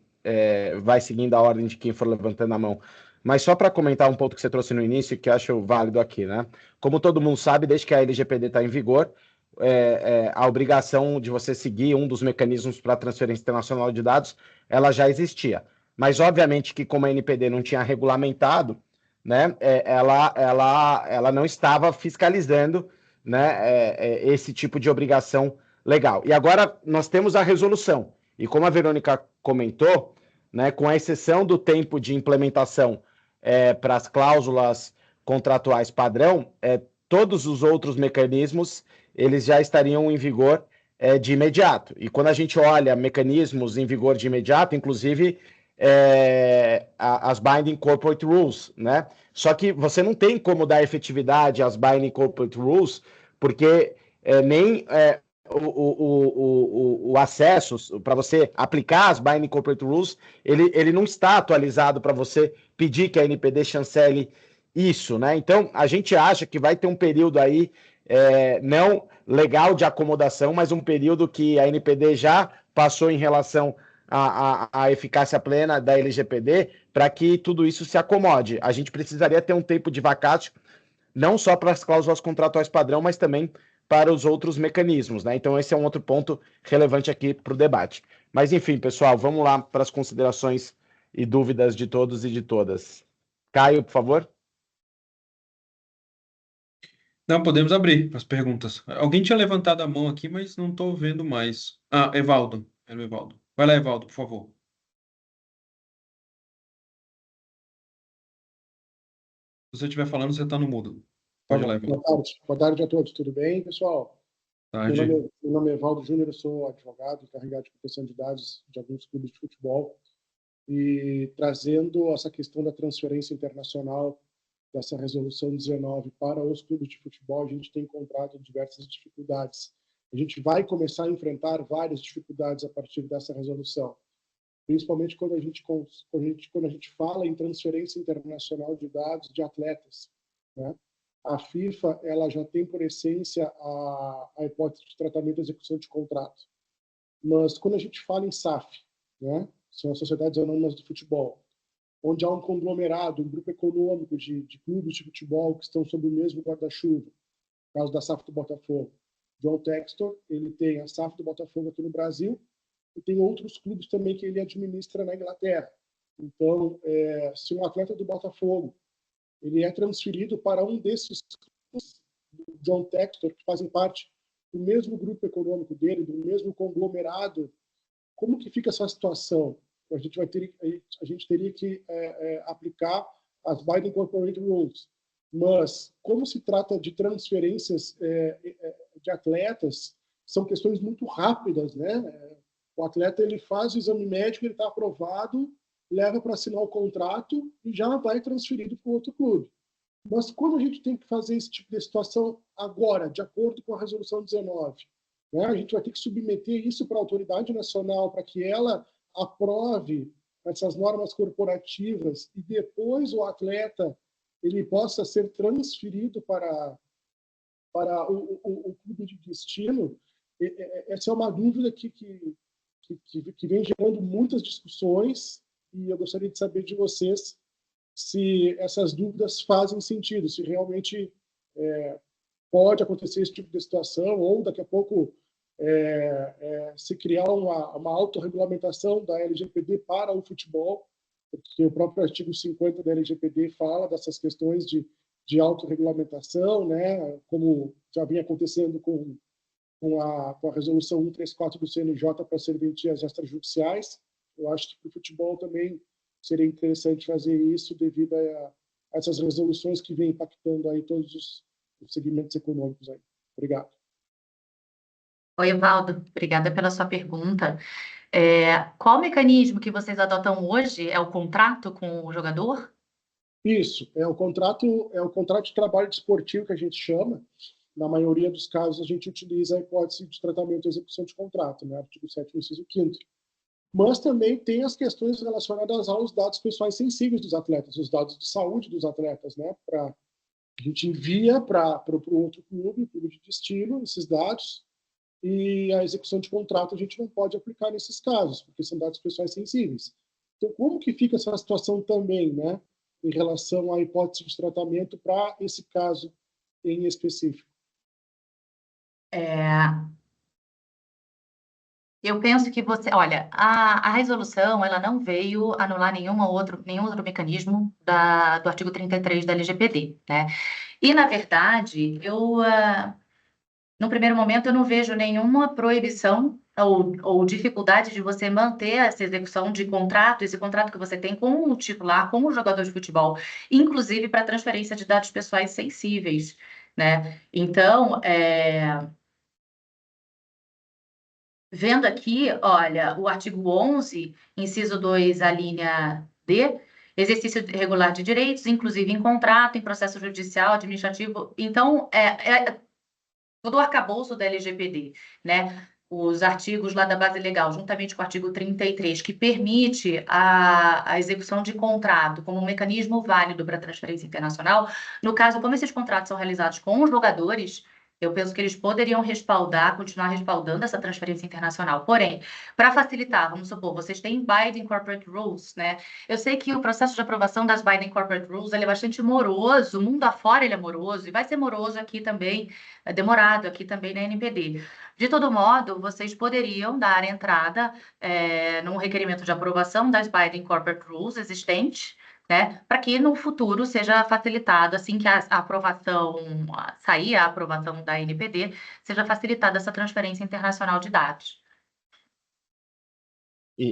vai seguindo a ordem de quem for levantando a mão. Mas só para comentar um ponto que você trouxe no início, que eu acho válido aqui, né? Como todo mundo sabe, desde que a LGPD está em vigor, a obrigação de você seguir um dos mecanismos para transferência internacional de dados, ela já existia. Mas, obviamente, que como a NPD não tinha regulamentado, né, ela não estava fiscalizando, né, esse tipo de obrigação legal. E agora nós temos a resolução. E como a Verônica comentou, né, com a exceção do tempo de implementação para as cláusulas contratuais padrão, todos os outros mecanismos eles já estariam em vigor de imediato. E quando a gente olha mecanismos em vigor de imediato, inclusive as Binding Corporate Rules, né? Só que você não tem como dar efetividade às Binding Corporate Rules, porque nem o acesso para você aplicar as Binding Corporate Rules, ele não está atualizado para você pedir que a NPD chancele isso, né? Então, a gente acha que vai ter um período aí não legal de acomodação, mas um período que a NPD já passou em relação à eficácia plena da LGPD para que tudo isso se acomode. A gente precisaria ter um tempo de vacatio, não só para as cláusulas contratuais padrão, mas também para os outros mecanismos, né? Então, esse é um outro ponto relevante aqui para o debate. Mas, enfim, pessoal, vamos lá para as considerações e dúvidas de todos e de todas. Caio, por favor. Não, podemos abrir para as perguntas. Alguém tinha levantado a mão aqui, mas não estou vendo mais. Ah, Evaldo. Era o Evaldo. Vai lá, Evaldo, por favor. Se você estiver falando, você está no mudo. Pode ir lá, Evaldo. Boa tarde a todos, tudo bem, pessoal? Tarde. Meu nome é Evaldo Júnior, eu sou advogado, encarregado de proteção de dados de alguns clubes de futebol e trazendo essa questão da transferência internacional dessa resolução 19 para os clubes de futebol, a gente tem encontrado diversas dificuldades. A gente vai começar a enfrentar várias dificuldades a partir dessa resolução, principalmente quando a gente fala em transferência internacional de dados de atletas, né? A FIFA ela já tem por essência a hipótese de tratamento e execução de contrato, mas quando a gente fala em SAF, né, são as sociedades anônimas do futebol, onde há um conglomerado, um grupo econômico de clubes de futebol que estão sob o mesmo guarda-chuva, no caso da SAF do Botafogo. John Textor, ele tem a SAF do Botafogo aqui no Brasil e tem outros clubes também que ele administra na Inglaterra. Então, se um atleta do Botafogo ele é transferido para um desses clubes, do John Textor, que fazem parte do mesmo grupo econômico dele, do mesmo conglomerado, como que fica essa situação? A gente teria que aplicar as Binding Corporate Rules, mas como se trata de transferências de atletas, são questões muito rápidas, né? O atleta ele faz o exame médico, ele está aprovado, leva para assinar o contrato e já vai transferido para outro clube. Mas quando a gente tem que fazer esse tipo de situação agora, de acordo com a resolução 19, né, a gente vai ter que submeter isso para a autoridade nacional para que ela aprove essas normas corporativas e depois o atleta ele possa ser transferido para o clube de destino. Essa é uma dúvida que vem gerando muitas discussões e eu gostaria de saber de vocês se essas dúvidas fazem sentido, se realmente pode acontecer esse tipo de situação ou daqui a pouco se criar uma autorregulamentação da LGPD para o futebol, porque o próprio artigo 50 da LGPD fala dessas questões de autorregulamentação, né, como já vinha acontecendo com a resolução 134 do CNJ para serventir as extrajudiciais. Eu acho que para o futebol também seria interessante fazer isso devido a essas resoluções que vêm impactando aí todos os segmentos econômicos aí. Obrigado. Oi, Evaldo, obrigada pela sua pergunta. Qual mecanismo que vocês adotam hoje? É o contrato com o jogador? Isso, é o contrato de trabalho desportivo que a gente chama. Na maioria dos casos, a gente utiliza a hipótese de tratamento e execução de contrato, né? Artigo 7º, inciso 5º. Mas também tem as questões relacionadas aos dados pessoais sensíveis dos atletas, os dados de saúde dos atletas, né? A gente envia para o outro clube, clube de destino, esses dados, e a execução de contrato a gente não pode aplicar nesses casos, porque são dados pessoais sensíveis. Então, como que fica essa situação também, né? Em relação à hipótese de tratamento para esse caso em específico? Eu penso que olha, a resolução, ela não veio anular nenhum outro mecanismo do artigo 33 da LGPD, né? E, na verdade, no primeiro momento, eu não vejo nenhuma proibição ou dificuldade de você manter essa execução de contrato, esse contrato que você tem com o titular, com o jogador de futebol, inclusive para transferência de dados pessoais sensíveis, né? Então, vendo aqui, olha, o artigo 11, inciso 2, a linha D, exercício regular de direitos, inclusive em contrato, em processo judicial, administrativo. Então, todo o arcabouço da LGPD, né? Os artigos lá da base legal, juntamente com o artigo 33, que permite a execução de contrato como um mecanismo válido para transferência internacional. No caso, como esses contratos são realizados com os jogadores, eu penso que eles poderiam continuar respaldando essa transferência internacional. Porém, para facilitar, vamos supor, vocês têm Binding Corporate Rules, né? Eu sei que o processo de aprovação das Binding Corporate Rules ele é bastante moroso, o mundo afora ele é moroso, e vai ser moroso aqui também, demorado aqui também na NPD. De todo modo, vocês poderiam dar entrada num requerimento de aprovação das Binding Corporate Rules existentes, né, para que no futuro seja facilitado, assim que a aprovação sair, a aprovação da NPD, seja facilitada essa transferência internacional de dados.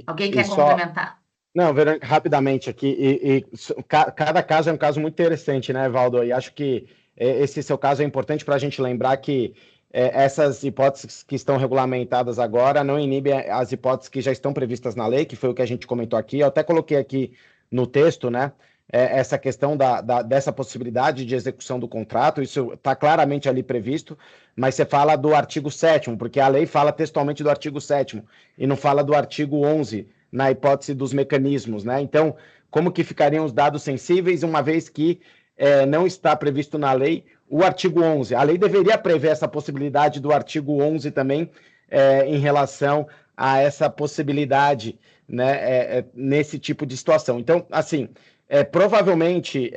Alguém quer complementar? Não, Verônica, rapidamente aqui, cada caso é um caso muito interessante, né, Valdo? E acho que esse seu caso é importante para a gente lembrar que essas hipóteses que estão regulamentadas agora não inibem as hipóteses que já estão previstas na lei, que foi o que a gente comentou aqui. Eu até coloquei aqui no texto, né, essa questão dessa possibilidade de execução do contrato, isso está claramente ali previsto, mas você fala do artigo 7º, porque a lei fala textualmente do artigo 7º e não fala do artigo 11, na hipótese dos mecanismos, né? Então, como que ficariam os dados sensíveis, uma vez que não está previsto na lei o artigo 11? A lei deveria prever essa possibilidade do artigo 11 também, em relação a essa possibilidade, né, nesse tipo de situação. Então, assim, provavelmente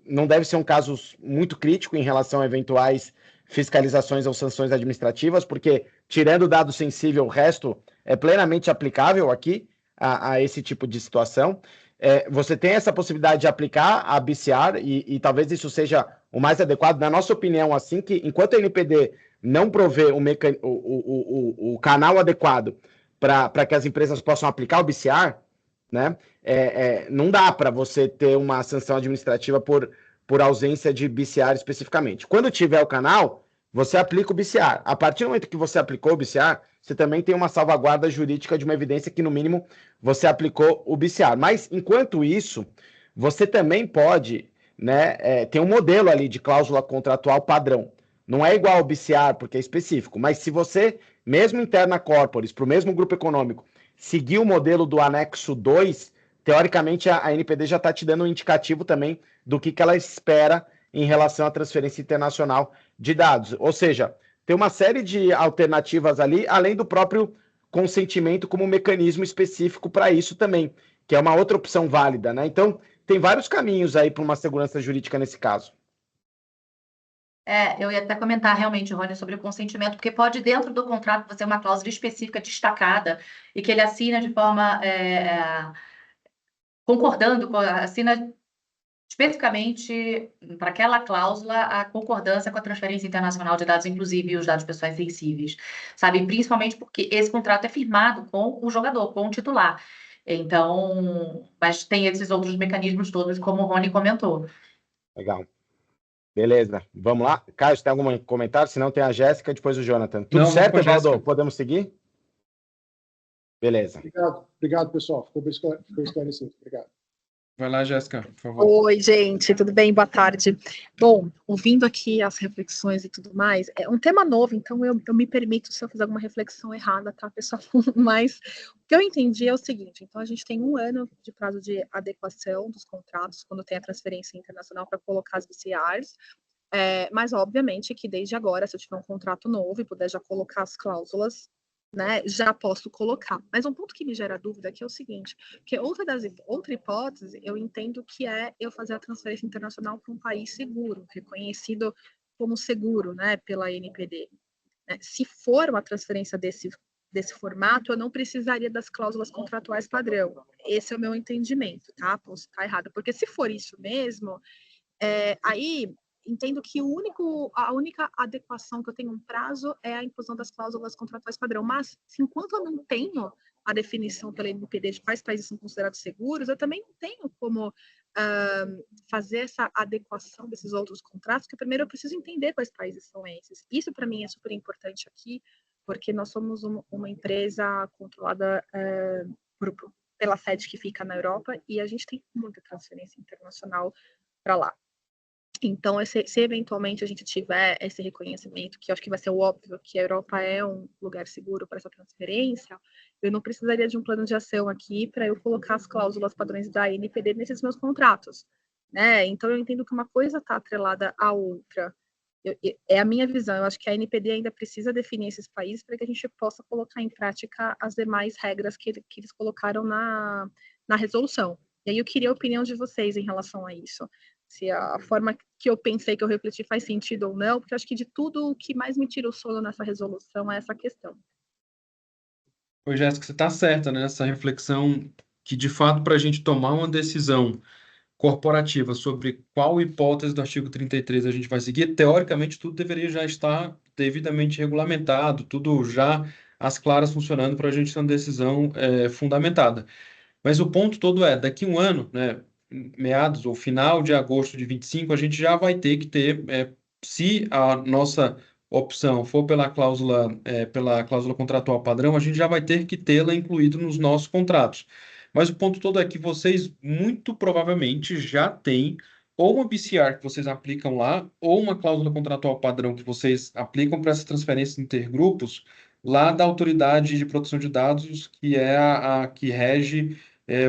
não deve ser um caso muito crítico em relação a eventuais fiscalizações ou sanções administrativas, porque, tirando o dado sensível, o resto é plenamente aplicável aqui a esse tipo de situação. Você tem essa possibilidade de aplicar a BCR e talvez isso seja o mais adequado, na nossa opinião, assim, que enquanto a NPD não provê o canal adequado para que as empresas possam aplicar o BCR, né, não dá para você ter uma sanção administrativa por ausência de BCR especificamente. Quando tiver o canal, você aplica o BCR. A partir do momento que você aplicou o BCR, você também tem uma salvaguarda jurídica de uma evidência que, no mínimo, você aplicou o BCR. Mas, enquanto isso, você também pode, né, ter um modelo ali de cláusula contratual padrão. Não é igual ao BCR, porque é específico, mas se você, mesmo interna corporis, para o mesmo grupo econômico, seguir o modelo do anexo 2, teoricamente a NPD já está te dando um indicativo também do que ela espera em relação à transferência internacional de dados. Ou seja, tem uma série de alternativas ali, além do próprio consentimento como mecanismo específico para isso também, que é uma outra opção válida, né? Então, tem vários caminhos aí para uma segurança jurídica nesse caso. Eu ia até comentar realmente, Rony, sobre o consentimento, porque pode, dentro do contrato, você ter uma cláusula específica destacada e que ele assina de forma concordando, assina especificamente para aquela cláusula a concordância com a transferência internacional de dados, inclusive os dados pessoais sensíveis, sabe? Principalmente porque esse contrato é firmado com o jogador, com o titular. Então, mas tem esses outros mecanismos todos, como o Rony comentou. Legal. Beleza, vamos lá. Caio, você tem algum comentário? Se não, tem a Jéssica, depois o Jonathan. Tudo Não, vamos certo, com a Evaldo? Jéssica. Podemos seguir? Beleza. Obrigado, pessoal. Ficou esclarecido. Obrigado. Vai lá, Jéssica, por favor. Oi, gente, tudo bem? Boa tarde. Bom, ouvindo aqui as reflexões e tudo mais, é um tema novo, então eu me permito se eu fizer alguma reflexão errada, tá, pessoal? Mas o que eu entendi é o seguinte: então a gente tem 1 ano de prazo de adequação dos contratos quando tem a transferência internacional para colocar as VCRs. Mas obviamente que desde agora, se eu tiver um contrato novo e puder já colocar as cláusulas, né, já posso colocar. Mas um ponto que me gera dúvida aqui é o seguinte, que outra hipótese, eu entendo que é eu fazer a transferência internacional para um país seguro, reconhecido como seguro, né, pela ANPD. Se for uma transferência desse formato, eu não precisaria das cláusulas contratuais padrão. Esse é o meu entendimento, tá? Posso estar errada, porque se for isso mesmo, aí entendo que a única adequação que eu tenho um prazo é a inclusão das cláusulas contratuais padrão. Mas, enquanto eu não tenho a definição pela NPD de quais países são considerados seguros, eu também não tenho como fazer essa adequação desses outros contratos, porque primeiro eu preciso entender quais países são esses. Isso, para mim, é super importante aqui, porque nós somos uma empresa controlada pela sede que fica na Europa e a gente tem muita transferência internacional para lá. Então, se eventualmente a gente tiver esse reconhecimento, que eu acho que vai ser o óbvio, que a Europa é um lugar seguro para essa transferência, eu não precisaria de um plano de ação aqui para eu colocar as cláusulas padrões da ANPD nesses meus contratos, né? Então, eu entendo que uma coisa está atrelada à outra. É a minha visão. Eu acho que a ANPD ainda precisa definir esses países para que a gente possa colocar em prática as demais regras que eles colocaram na resolução. E aí eu queria a opinião de vocês em relação a isso. Se a forma que eu pensei, que eu refleti, faz sentido ou não, porque eu acho que de tudo o que mais me tira o sono nessa resolução é essa questão. Oi, Jéssica, você está certa, né? Nessa reflexão que, de fato, para a gente tomar uma decisão corporativa sobre qual hipótese do artigo 33 a gente vai seguir, teoricamente tudo deveria já estar devidamente regulamentado, tudo já às claras funcionando para a gente ter uma decisão fundamentada. Mas o ponto todo é, daqui 1 ano, né, meados ou final de agosto de 25, a gente já vai ter que ter, se a nossa opção for pela cláusula contratual padrão, a gente já vai ter que tê-la incluído nos nossos contratos. Mas o ponto todo é que vocês muito provavelmente já têm ou uma BCR que vocês aplicam lá, ou uma cláusula contratual padrão que vocês aplicam para essa transferência intergrupos lá da Autoridade de Proteção de Dados, que é a que rege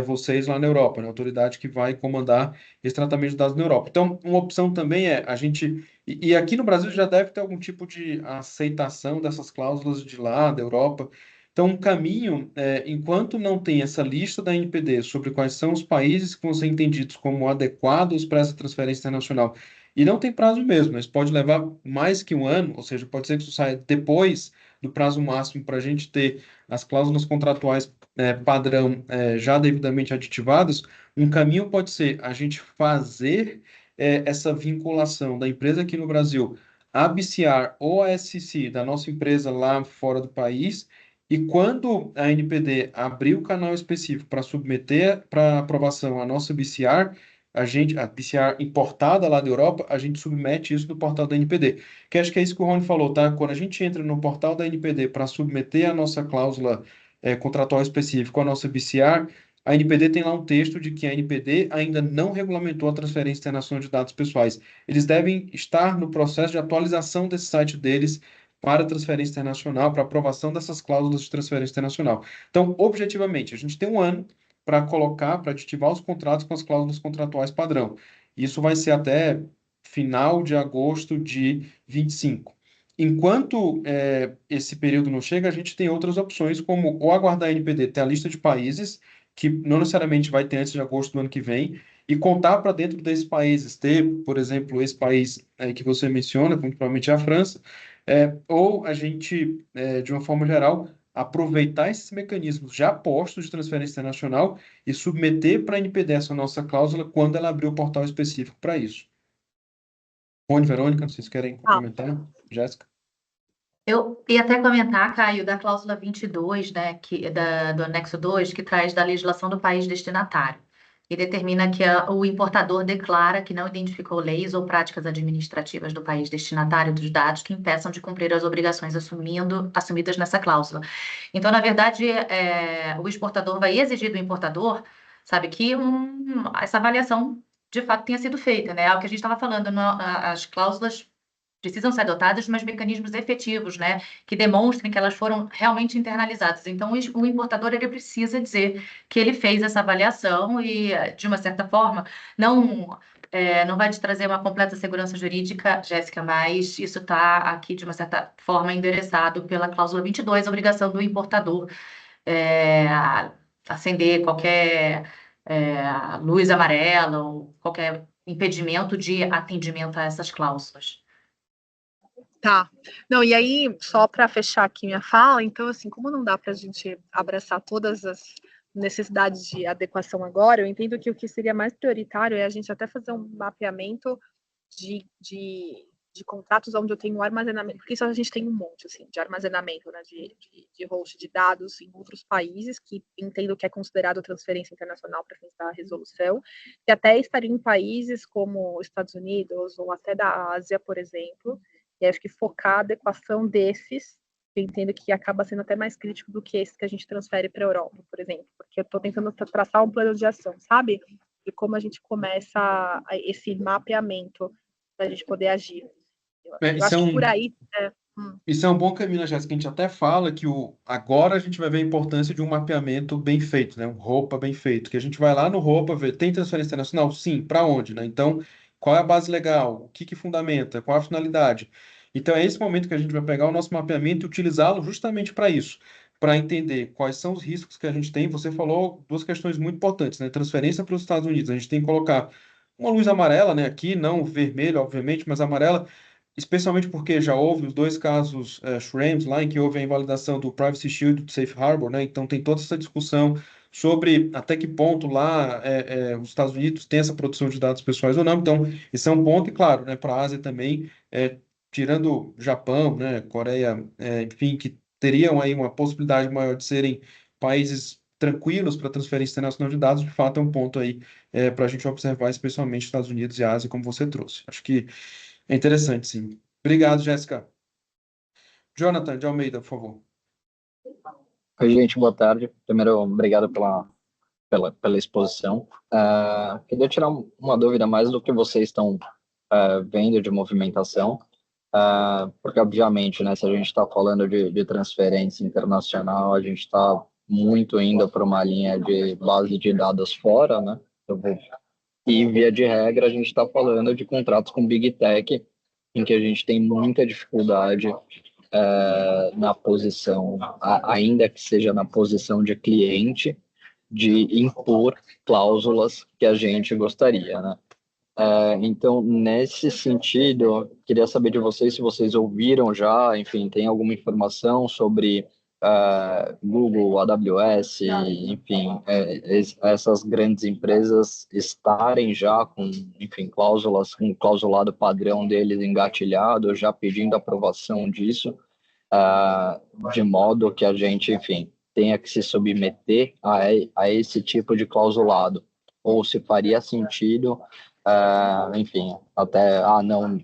vocês lá na Europa, né? A autoridade que vai comandar esse tratamento de dados na Europa. Então, uma opção também é a gente... E aqui no Brasil já deve ter algum tipo de aceitação dessas cláusulas de lá, da Europa. Então, um caminho, enquanto não tem essa lista da NPD sobre quais são os países que vão ser entendidos como adequados para essa transferência internacional, e não tem prazo mesmo, mas pode levar mais que 1 ano, ou seja, pode ser que isso saia depois do prazo máximo para a gente ter as cláusulas contratuais padrão já devidamente aditivadas. Um caminho pode ser a gente fazer essa vinculação da empresa aqui no Brasil, a BCR ou a SCC da nossa empresa lá fora do país. E quando a NPD abrir o canal específico para submeter para aprovação a nossa BCR, a BCR importada lá da Europa, a gente submete isso no portal da NPD. Que acho que é isso que o Rony falou, tá? Quando a gente entra no portal da NPD para submeter a nossa cláusula contratual específica, a nossa BCR, a NPD tem lá um texto de que a NPD ainda não regulamentou a transferência internacional de dados pessoais. Eles devem estar no processo de atualização desse site deles para transferência internacional, para aprovação dessas cláusulas de transferência internacional. Então, objetivamente, a gente tem 1 ano para colocar, para aditivar os contratos com as cláusulas contratuais padrão. Isso vai ser até final de agosto de 25. Enquanto esse período não chega, a gente tem outras opções, como ou aguardar a NPD ter a lista de países, que não necessariamente vai ter antes de agosto do ano que vem, e contar para dentro desses países, ter, por exemplo, esse país que você menciona, muito provavelmente a França, ou a gente, de uma forma geral, aproveitar esses mecanismos já postos de transferência internacional e submeter para a NPD essa nossa cláusula quando ela abrir o portal específico para isso. Rony, Verônica, vocês querem complementar? Jéssica? Eu ia até comentar, Caio, da cláusula 22, né, do anexo 2, que traz da legislação do país destinatário, e determina que o importador declara que não identificou leis ou práticas administrativas do país destinatário dos dados que impeçam de cumprir as obrigações assumidas nessa cláusula. Então, na verdade, o exportador vai exigir do importador, sabe, que essa avaliação de fato tenha sido feita, né? É o que a gente estava falando, as cláusulas precisam ser adotadas, mas mecanismos efetivos, né, que demonstrem que elas foram realmente internalizadas. Então, o importador ele precisa dizer que ele fez essa avaliação e, de uma certa forma, não vai te trazer uma completa segurança jurídica, Jéssica, mas isso está aqui, de uma certa forma, endereçado pela cláusula 22, a obrigação do importador acender qualquer luz amarela ou qualquer impedimento de atendimento a essas cláusulas. Tá. Não, e aí, só para fechar aqui minha fala, então, assim, como não dá para a gente abraçar todas as necessidades de adequação agora, eu entendo que o que seria mais prioritário é a gente até fazer um mapeamento de contratos onde eu tenho armazenamento, porque isso a gente tem um monte, assim, de armazenamento, né, de host de dados em outros países, que entendo que é considerado transferência internacional para fins da resolução, e até estaria em países como Estados Unidos ou até da Ásia, por exemplo. E acho que focar a adequação desses, eu entendo que acaba sendo até mais crítico do que esse que a gente transfere para a Europa, por exemplo, porque eu estou tentando traçar um plano de ação, sabe? De como a gente começa esse mapeamento para a gente poder agir. Eu acho que por aí. Isso é um bom caminho, né, Jéssica? A gente até fala que agora a gente vai ver a importância de um mapeamento bem feito, né? Um ROPA bem feito, que a gente vai lá no ROPA ver, tem transferência internacional? Sim, para onde, né? Então, qual é a base legal? O que fundamenta? Qual a finalidade? Então, é esse momento que a gente vai pegar o nosso mapeamento e utilizá-lo justamente para isso, para entender quais são os riscos que a gente tem. Você falou duas questões muito importantes, né? Transferência para os Estados Unidos. A gente tem que colocar uma luz amarela, né? Aqui, não vermelho, obviamente, mas amarela, especialmente porque já houve os dois casos Schrems lá, em que houve a invalidação do Privacy Shield e do Safe Harbor, né? Então tem toda essa discussão sobre até que ponto lá os Estados Unidos têm essa produção de dados pessoais ou não. Então, isso é um ponto, e claro, né, para a Ásia também, tirando Japão, né, Coreia, enfim, que teriam aí uma possibilidade maior de serem países tranquilos para transferência internacional de dados, de fato é um ponto aí para a gente observar, especialmente Estados Unidos e Ásia, como você trouxe. Acho que é interessante, sim. Obrigado, Jéssica. Jonathan de Almeida, por favor. Oi, gente, boa tarde. Primeiro, obrigado pela exposição. Queria tirar uma dúvida mais do que vocês estão vendo de movimentação, porque, obviamente, né, se a gente está falando de transferência internacional, a gente está muito indo para uma linha de base de dados fora, né? E, via de regra, a gente está falando de contratos com Big Tech, em que a gente tem muita dificuldade na posição, ainda que seja na posição de cliente, de impor cláusulas que a gente gostaria, né? Então, nesse sentido, queria saber de vocês se vocês ouviram já, enfim, tem alguma informação sobre Google, AWS, enfim, essas grandes empresas estarem já com, enfim, cláusulas, com klausulado padrão deles engatilhado, já pedindo aprovação disso, de modo que a gente, enfim, tenha que se submeter a esse tipo de klausulado, ou se faria sentido, enfim, até, não,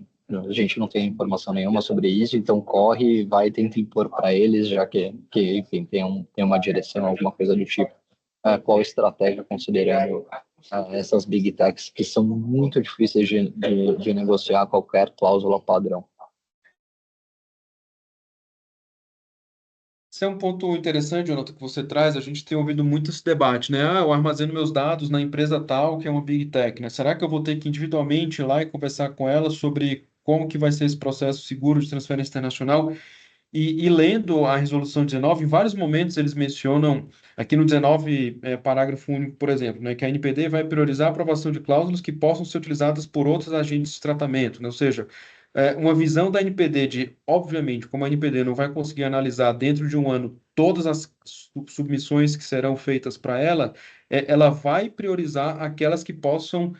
a gente não tem informação nenhuma sobre isso, então corre e vai e tenta impor para eles, já que enfim, tem uma direção, alguma coisa do tipo. Qual estratégia, considerando essas big techs que são muito difíceis de negociar qualquer cláusula padrão? Esse é um ponto interessante, Jonathan, que você traz. A gente tem ouvido muito esse debate, né? Eu armazeno meus dados na empresa tal, que é uma Big Tech, né? Será que eu vou ter que individualmente ir lá e conversar com ela sobre como que vai ser esse processo seguro de transferência internacional? E lendo a resolução 19, em vários momentos eles mencionam, aqui no 19, parágrafo único, por exemplo, né, que a NPD vai priorizar a aprovação de cláusulas que possam ser utilizadas por outros agentes de tratamento, né? Ou seja, uma visão da NPD de, obviamente, como a NPD não vai conseguir analisar dentro de um ano todas as submissões que serão feitas para ela, ela vai priorizar aquelas que possam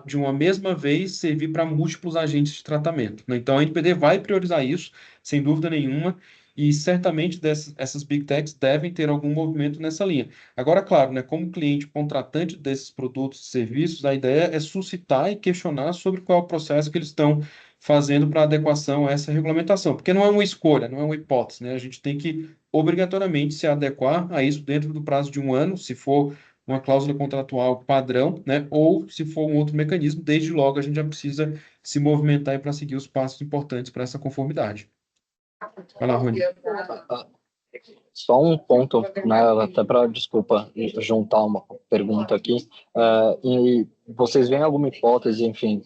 de uma mesma vez servir para múltiplos agentes de tratamento, né? Então, a NPD vai priorizar isso, sem dúvida nenhuma, e certamente essas Big Techs devem ter algum movimento nessa linha. Agora, claro, né, como cliente contratante desses produtos e serviços, a ideia é suscitar e questionar sobre qual é o processo que eles estão fazendo para adequação a essa regulamentação, porque não é uma escolha, não é uma hipótese, né? A gente tem que obrigatoriamente se adequar a isso dentro do prazo de 1 ano, se for uma cláusula contratual padrão, né? Ou se for um outro mecanismo, desde logo a gente já precisa se movimentar para seguir os passos importantes para essa conformidade. Vai lá, Rony. Só um ponto, né, até para, desculpa, juntar uma pergunta aqui. E vocês veem alguma hipótese, enfim,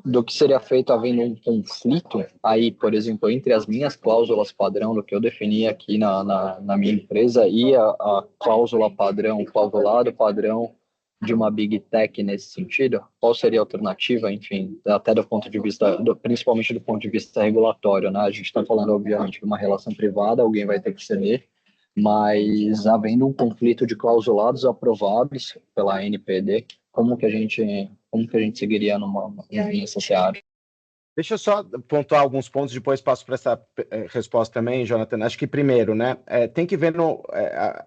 do que seria feito havendo um conflito aí, por exemplo, entre as minhas cláusulas padrão, do que eu defini aqui na minha empresa, e a cláusula padrão, clausulado padrão de uma Big Tech nesse sentido? Qual seria a alternativa, enfim, até do ponto de vista, principalmente do ponto de vista regulatório, né? A gente está falando, obviamente, de uma relação privada, alguém vai ter que ceder, mas havendo um conflito de clausulados aprovados pela NPD, como que a gente seguiria nessa seara? Deixa eu só pontuar alguns pontos, depois passo para essa resposta também, Jonathan. Acho que primeiro, né, tem que ver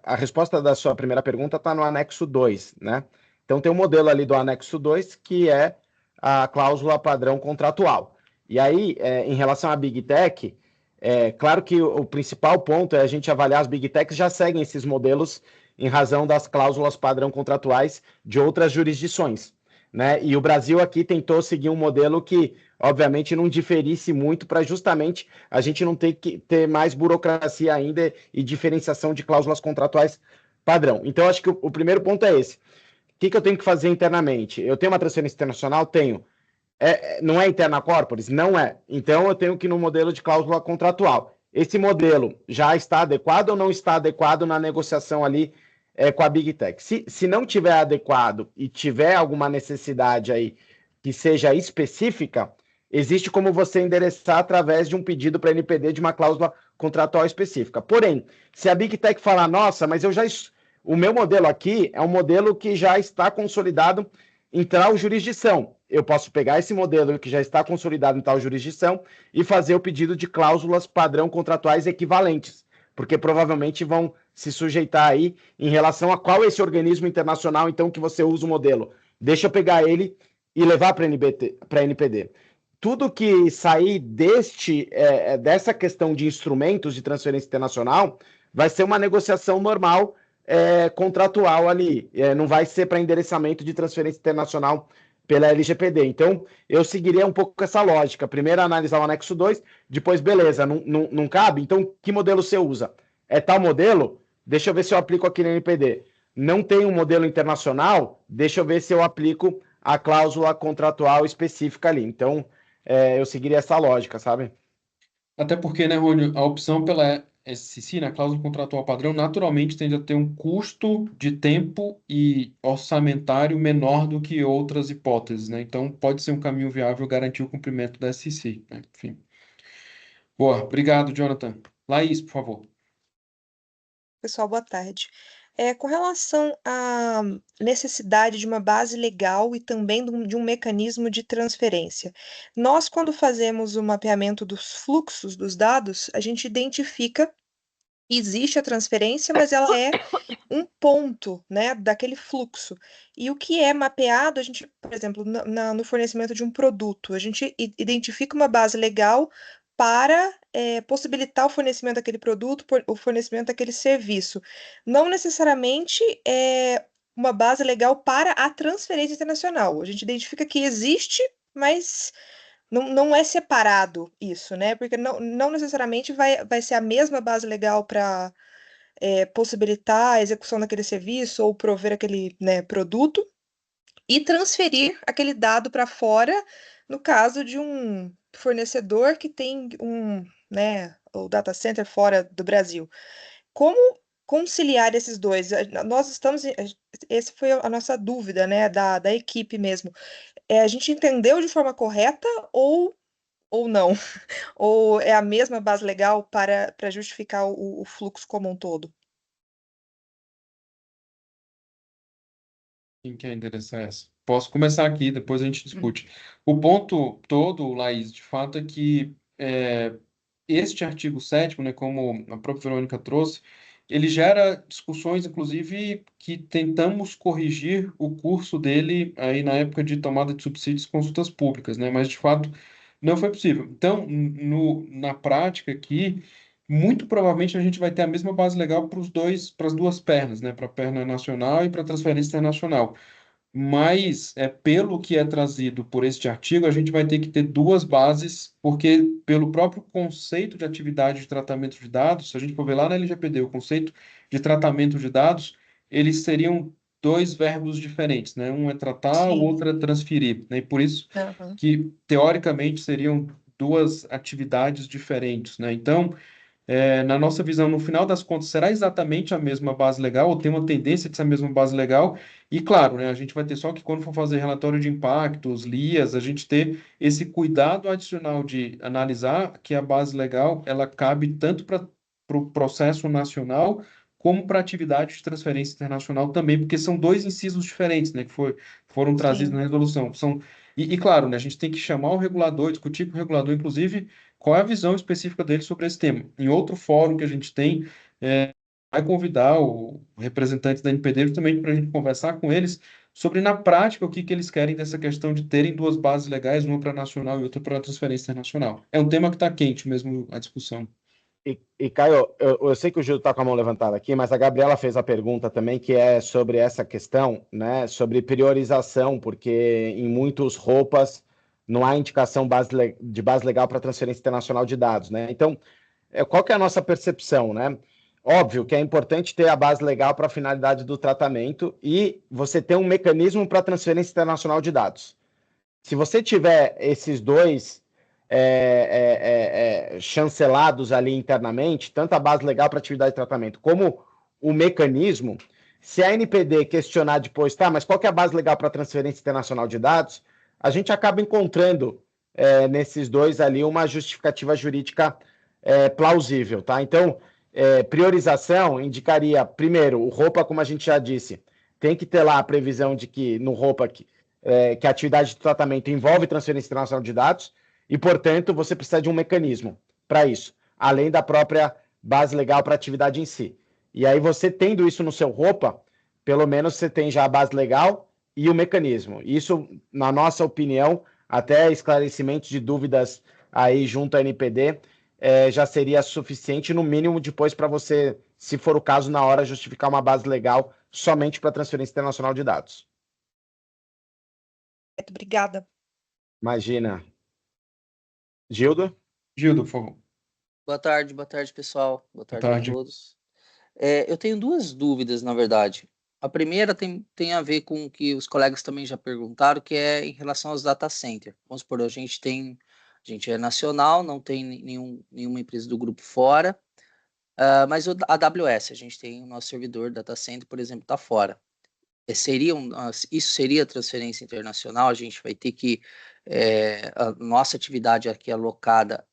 a resposta da sua primeira pergunta está no anexo 2, né? Então tem um modelo ali do anexo 2 que é a cláusula padrão contratual. E aí, em relação à Big Tech, claro que o principal ponto é a gente avaliar as Big Techs já seguem esses modelos em razão das cláusulas padrão contratuais de outras jurisdições, né? E o Brasil aqui tentou seguir um modelo que, obviamente, não diferisse muito para justamente a gente não ter que ter mais burocracia ainda e diferenciação de cláusulas contratuais padrão. Então, acho que o primeiro ponto é esse. O que eu tenho que fazer internamente? Eu tenho uma transferência internacional? Tenho. Não é interna corporis? Não é. Então, eu tenho que ir no modelo de cláusula contratual. Esse modelo já está adequado ou não está adequado na negociação ali com a Big Tech? Se não tiver adequado e tiver alguma necessidade aí que seja específica, existe como você endereçar através de um pedido para a NPD de uma cláusula contratual específica. Porém, se a Big Tech falar, nossa, mas o meu modelo aqui é um modelo que já está consolidado em tal jurisdição. Eu posso pegar esse modelo que já está consolidado em tal jurisdição e fazer o pedido de cláusulas padrão contratuais equivalentes, porque provavelmente vão se sujeitar aí em relação a qual é esse organismo internacional, então, que você usa o modelo. Deixa eu pegar ele e levar para a NPD. Tudo que sair dessa questão de instrumentos de transferência internacional vai ser uma negociação normal contratual ali, não vai ser para endereçamento de transferência internacional pela LGPD. Então, eu seguiria um pouco essa lógica. Primeiro analisar o anexo 2, depois, beleza, não cabe? Então, que modelo você usa? É tal modelo? Deixa eu ver se eu aplico aqui na NPD. Não tem um modelo internacional? Deixa eu ver se eu aplico a cláusula contratual específica ali. Então, eu seguiria essa lógica, sabe? Até porque, né, Rony, a opção pela SCC, na cláusula contratual padrão, naturalmente tende a ter um custo de tempo e orçamentário menor do que outras hipóteses, né? Então, pode ser um caminho viável garantir o cumprimento da SCC, né? Enfim. Boa, obrigado, Jonathan. Laís, por favor. Pessoal, boa tarde. Com relação à necessidade de uma base legal e também de um mecanismo de transferência, nós, quando fazemos o mapeamento dos fluxos dos dados, a gente identifica que existe a transferência, mas ela é um ponto, né, daquele fluxo. E o que é mapeado, a gente, por exemplo, no fornecimento de um produto, a gente identifica uma base legal para possibilitar o fornecimento daquele produto, o fornecimento daquele serviço. Não necessariamente uma base legal para a transferência internacional. A gente identifica que existe, mas não é separado isso, né? Porque não necessariamente vai ser a mesma base legal para possibilitar a execução daquele serviço ou prover aquele, né, produto e transferir aquele dado para fora, no caso de um fornecedor que tem o data center fora do Brasil. Como conciliar esses dois? Nós estamos, essa foi a nossa dúvida, né, da equipe mesmo. A gente entendeu de forma correta ou não? Ou é a mesma base legal para justificar o fluxo como um todo? Quem quer endereçar essa? Posso começar aqui, depois a gente discute. O ponto todo, Laís, de fato, é que este artigo 7º, né, como a própria Verônica trouxe, ele gera discussões, inclusive, que tentamos corrigir o curso dele aí na época de tomada de subsídios e consultas públicas, né, mas de fato não foi possível. Então, na prática aqui, muito provavelmente a gente vai ter a mesma base legal para as duas pernas, né, para a perna nacional e para a transferência internacional. Mas, pelo que é trazido por este artigo, a gente vai ter que ter duas bases, porque pelo próprio conceito de atividade de tratamento de dados, se a gente for ver lá na LGPD, o conceito de tratamento de dados, eles seriam dois verbos diferentes, né? Um é tratar, o Sim. outro é transferir, né? E por isso Aham. que, teoricamente, seriam duas atividades diferentes, né? Então, na nossa visão, no final das contas, será exatamente a mesma base legal, ou tem uma tendência de ser a mesma base legal, e claro, né, a gente vai ter só que quando for fazer relatório de impactos, LIAs, a gente ter esse cuidado adicional de analisar que a base legal, ela cabe tanto para o processo nacional, como para a atividade de transferência internacional também, porque são dois incisos diferentes, né, que foram trazidos Sim. na resolução. E claro, né, a gente tem que chamar o regulador, discutir com o regulador, inclusive, qual é a visão específica dele sobre esse tema. Em outro fórum que a gente tem, vai convidar o representante da NPD justamente para a gente conversar com eles sobre, na prática, o que eles querem dessa questão de terem duas bases legais, uma para nacional e outra para transferência internacional. É um tema que está quente mesmo, a discussão. E Caio, eu sei que o Gil está com a mão levantada aqui, mas a Gabriela fez a pergunta também, que é sobre essa questão, né, sobre priorização, porque em muitos roupas não há indicação de base legal para transferência internacional de dados, né? Então, qual que é a nossa percepção, né? Óbvio que é importante ter a base legal para a finalidade do tratamento e você ter um mecanismo para transferência internacional de dados. Se você tiver esses dois chancelados ali internamente, tanto a base legal para atividade de tratamento como o mecanismo, se a NPD questionar depois, tá, mas qual que é a base legal para transferência internacional de dados, a gente acaba encontrando nesses dois ali uma justificativa jurídica plausível, tá? Então, priorização indicaria, primeiro, o roupa, como a gente já disse, tem que ter lá a previsão de que no roupa que a atividade de tratamento envolve transferência internacional de dados e, portanto, você precisa de um mecanismo para isso, além da própria base legal para a atividade em si. E aí, você tendo isso no seu roupa, pelo menos você tem já a base legal e o mecanismo. Isso, na nossa opinião, até esclarecimentos de dúvidas aí junto à NPD, já seria suficiente, no mínimo, depois para você, se for o caso, na hora, justificar uma base legal somente para transferência internacional de dados. Obrigada. Imagina. Gildo? Gildo, por favor. Boa tarde, pessoal. Boa tarde a tarde. todos. Eu tenho duas dúvidas, na verdade. A primeira tem a ver com o que os colegas também já perguntaram, que é em relação aos data centers. Vamos supor, a gente é nacional, não tem nenhuma empresa do grupo fora, mas a AWS, a gente tem o nosso servidor data center, por exemplo, está fora. Isso seria transferência internacional? A gente vai ter que a nossa atividade aqui alocada,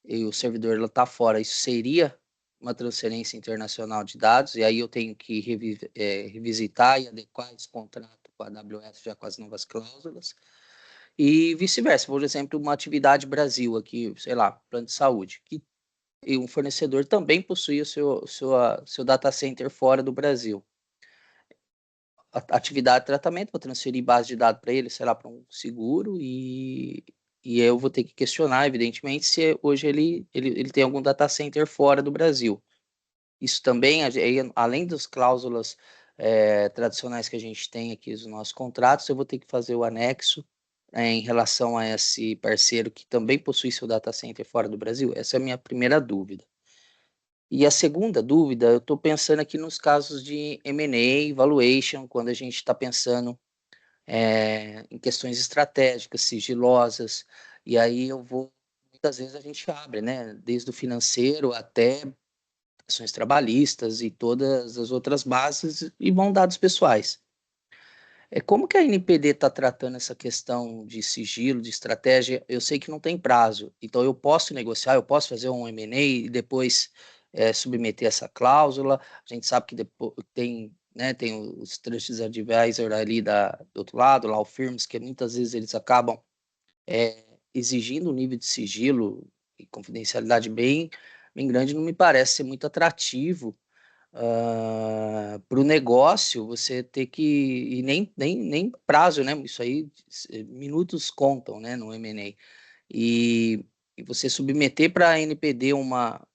e o servidor está fora, isso seria uma transferência internacional de dados, e aí eu tenho que revisitar e adequar esse contrato com a AWS já com as novas cláusulas, e vice-versa. Por exemplo, uma atividade Brasil aqui, sei lá, plano de saúde, e um fornecedor também possui o seu data center fora do Brasil. Atividade de tratamento, vou transferir base de dados para ele, sei lá, para um seguro, e eu vou ter que questionar, evidentemente, se hoje ele tem algum data center fora do Brasil. Isso também, além das cláusulas tradicionais que a gente tem aqui nos nossos contratos, eu vou ter que fazer o anexo em relação a esse parceiro que também possui seu data center fora do Brasil? Essa é a minha primeira dúvida. E a segunda dúvida, eu estou pensando aqui nos casos de M&A, valuation, quando a gente está pensando em questões estratégicas, sigilosas, e aí muitas vezes a gente abre, né, desde o financeiro até ações trabalhistas e todas as outras bases e vão dados pessoais. Como que a NPD está tratando essa questão de sigilo, de estratégia? Eu sei que não tem prazo, então eu posso negociar, eu posso fazer um M&A e depois submeter essa cláusula. A gente sabe que depois tem né? Tem os Trusted Advisor ali do outro lado, lá o Firms, que muitas vezes eles acabam exigindo um nível de sigilo e confidencialidade bem grande, não me parece ser muito atrativo para o negócio você ter que. E nem prazo, né? Isso aí, minutos contam, né? No M&A. E você submeter para a NPD uma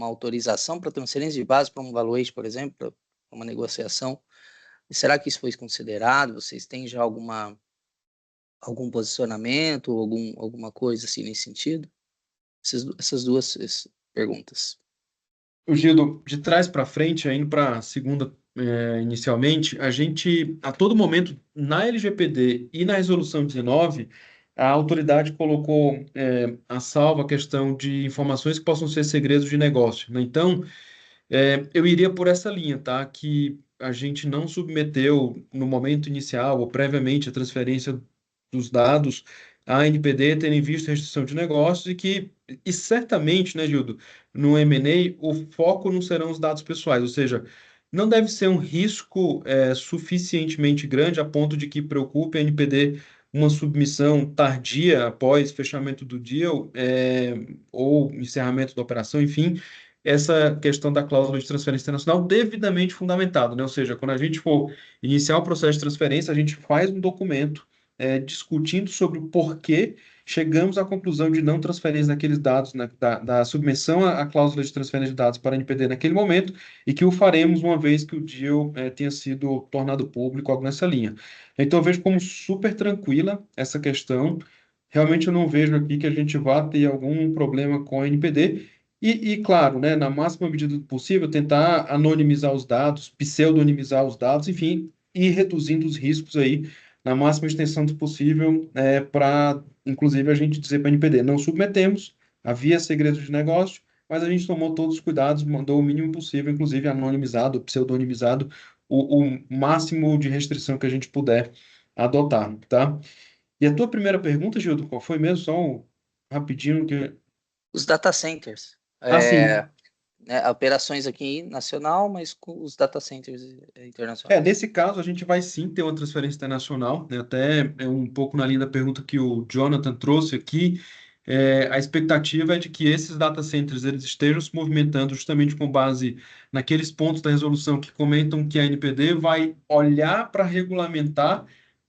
autorização para transferência de base para um valuation, por exemplo, para uma negociação. Será que isso foi considerado? Vocês têm já algum posicionamento, alguma coisa assim nesse sentido? Essas duas perguntas. O Gildo, de trás para frente, indo para a segunda inicialmente, a gente, a todo momento, na LGPD e na Resolução 19, a autoridade colocou a salvo a questão de informações que possam ser segredos de negócio, né? Então, eu iria por essa linha, tá? Que a gente não submeteu no momento inicial ou previamente a transferência dos dados à NPD, tendo em vista a restrição de negócios e certamente, né, Gildo, no M&A o foco não serão os dados pessoais, ou seja, não deve ser um risco suficientemente grande a ponto de que preocupe a NPD uma submissão tardia após fechamento do deal ou encerramento da operação, enfim, essa questão da cláusula de transferência internacional devidamente fundamentado, né? Ou seja, quando a gente for iniciar o processo de transferência, a gente faz um documento discutindo sobre o porquê chegamos à conclusão de não transferência daqueles dados, né, da submissão à cláusula de transferência de dados para a NPD naquele momento, e que o faremos uma vez que o deal tenha sido tornado público, algo nessa linha. Então, eu vejo como super tranquila essa questão. Realmente, eu não vejo aqui que a gente vá ter algum problema com a NPD. Claro, né, na máxima medida do possível, tentar anonimizar os dados, pseudonimizar os dados, enfim, e reduzindo os riscos aí na máxima extensão do possível, para, inclusive, a gente dizer para a NPD, não submetemos, havia segredo de negócio, mas a gente tomou todos os cuidados, mandou o mínimo possível, inclusive anonimizado, pseudonimizado, o máximo de restrição que a gente puder adotar, tá? E a tua primeira pergunta, Gildo, qual foi mesmo? Só rapidinho que... Os data centers. Sim. Operações aqui nacional, mas com os data centers internacionais. Nesse caso, a gente vai sim ter uma transferência internacional, né? Até um pouco na linha da pergunta que o Jonathan trouxe aqui. A expectativa é de que esses data centers eles estejam se movimentando justamente com base naqueles pontos da resolução que comentam que a NPD vai olhar para regulamentar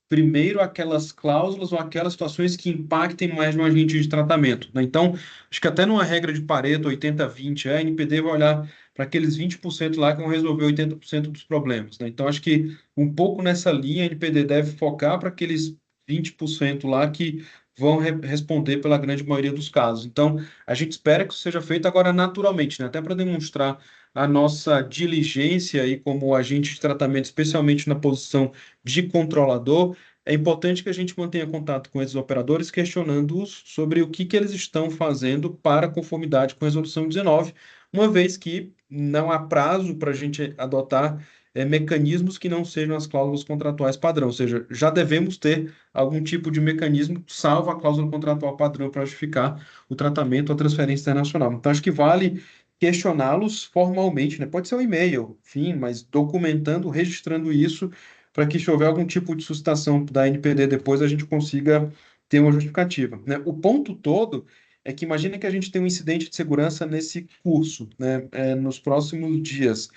primeiro aquelas cláusulas ou aquelas situações que impactem mais no agente de tratamento, né? Então, acho que até numa regra de Pareto 80-20, a NPD vai olhar para aqueles 20% lá que vão resolver 80% dos problemas, né? Então, acho que um pouco nessa linha, a NPD deve focar para aqueles 20% lá que vão responder pela grande maioria dos casos. Então, a gente espera que isso seja feito agora naturalmente, né? Até para demonstrar a nossa diligência e como agente de tratamento, especialmente na posição de controlador, é importante que a gente mantenha contato com esses operadores, questionando-os sobre o que eles estão fazendo para conformidade com a Resolução 19, uma vez que não há prazo para a gente adotar mecanismos que não sejam as cláusulas contratuais padrão, ou seja, já devemos ter algum tipo de mecanismo, salvo a cláusula contratual padrão, para justificar o tratamento ou a transferência internacional. Então, acho que vale questioná-los formalmente, né? Pode ser um e-mail, enfim, mas documentando, registrando isso, para que se houver algum tipo de suscitação da NPD depois, a gente consiga ter uma justificativa, né? O ponto todo é que imagina que a gente tem um incidente de segurança nesse curso, né, nos próximos dias,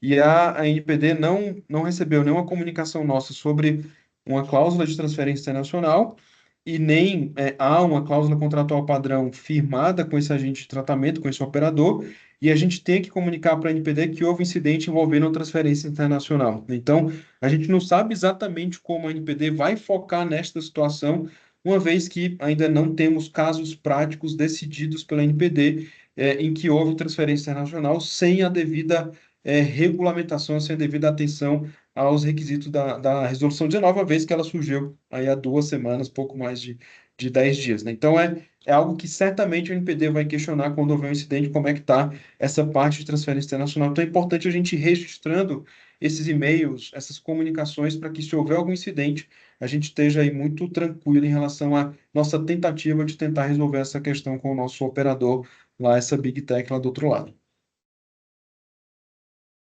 e a NPD não recebeu nenhuma comunicação nossa sobre uma cláusula de transferência internacional, e nem há uma cláusula contratual padrão firmada com esse agente de tratamento, com esse operador, e a gente tem que comunicar para a NPD que houve incidente envolvendo transferência internacional. Então, a gente não sabe exatamente como a NPD vai focar nesta situação, uma vez que ainda não temos casos práticos decididos pela NPD em que houve transferência internacional sem a devida regulamentação, sem a devida atenção aos requisitos da Resolução 19, uma vez que ela surgiu aí há 2 semanas, pouco mais de 10 dias, né? Então, é algo que certamente a NPD vai questionar quando houver um incidente, como é que está essa parte de transferência internacional. Então, é importante a gente ir registrando esses e-mails, essas comunicações, para que, se houver algum incidente, a gente esteja aí muito tranquilo em relação à nossa tentativa de tentar resolver essa questão com o nosso operador lá, essa Big Tech lá do outro lado.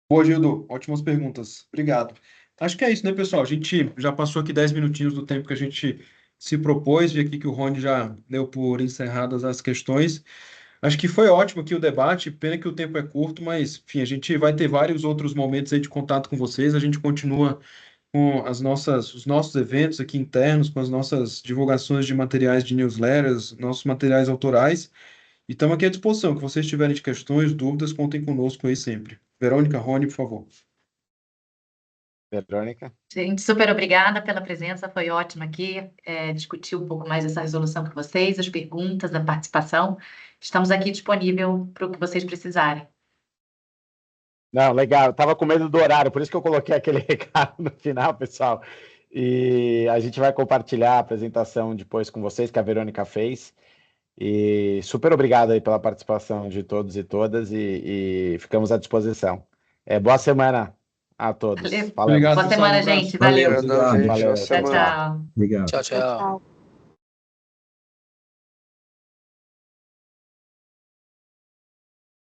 Boa, Gildo. Ótimas perguntas. Obrigado. Acho que é isso, né, pessoal? A gente já passou aqui 10 minutinhos do tempo que a gente se propôs, vi aqui que o Rony já deu por encerradas as questões. Acho que foi ótimo aqui o debate, pena que o tempo é curto, mas, enfim, a gente vai ter vários outros momentos aí de contato com vocês, a gente continua com os nossos eventos aqui internos, com as nossas divulgações de materiais de newsletters, nossos materiais autorais, e estamos aqui à disposição, que vocês tiverem de questões, dúvidas, contem conosco aí sempre. Verônica, Rony, por favor. Verônica? Gente, super obrigada pela presença, foi ótimo aqui discutir um pouco mais essa resolução com vocês, as perguntas, a participação. Estamos aqui disponível para o que vocês precisarem. Não, legal. Eu tava com medo do horário, por isso que eu coloquei aquele recado no final, pessoal. E a gente vai compartilhar a apresentação depois com vocês, que a Verônica fez. E super obrigado aí pela participação de todos e todas, e ficamos à disposição. Boa semana a todos. Valeu. Falou. Obrigado, Boa pessoal. semana, Um abraço. gente. Valeu. Obrigado, gente. Boa Tchau, semana. tchau. Obrigado. Tchau, tchau. Tchau.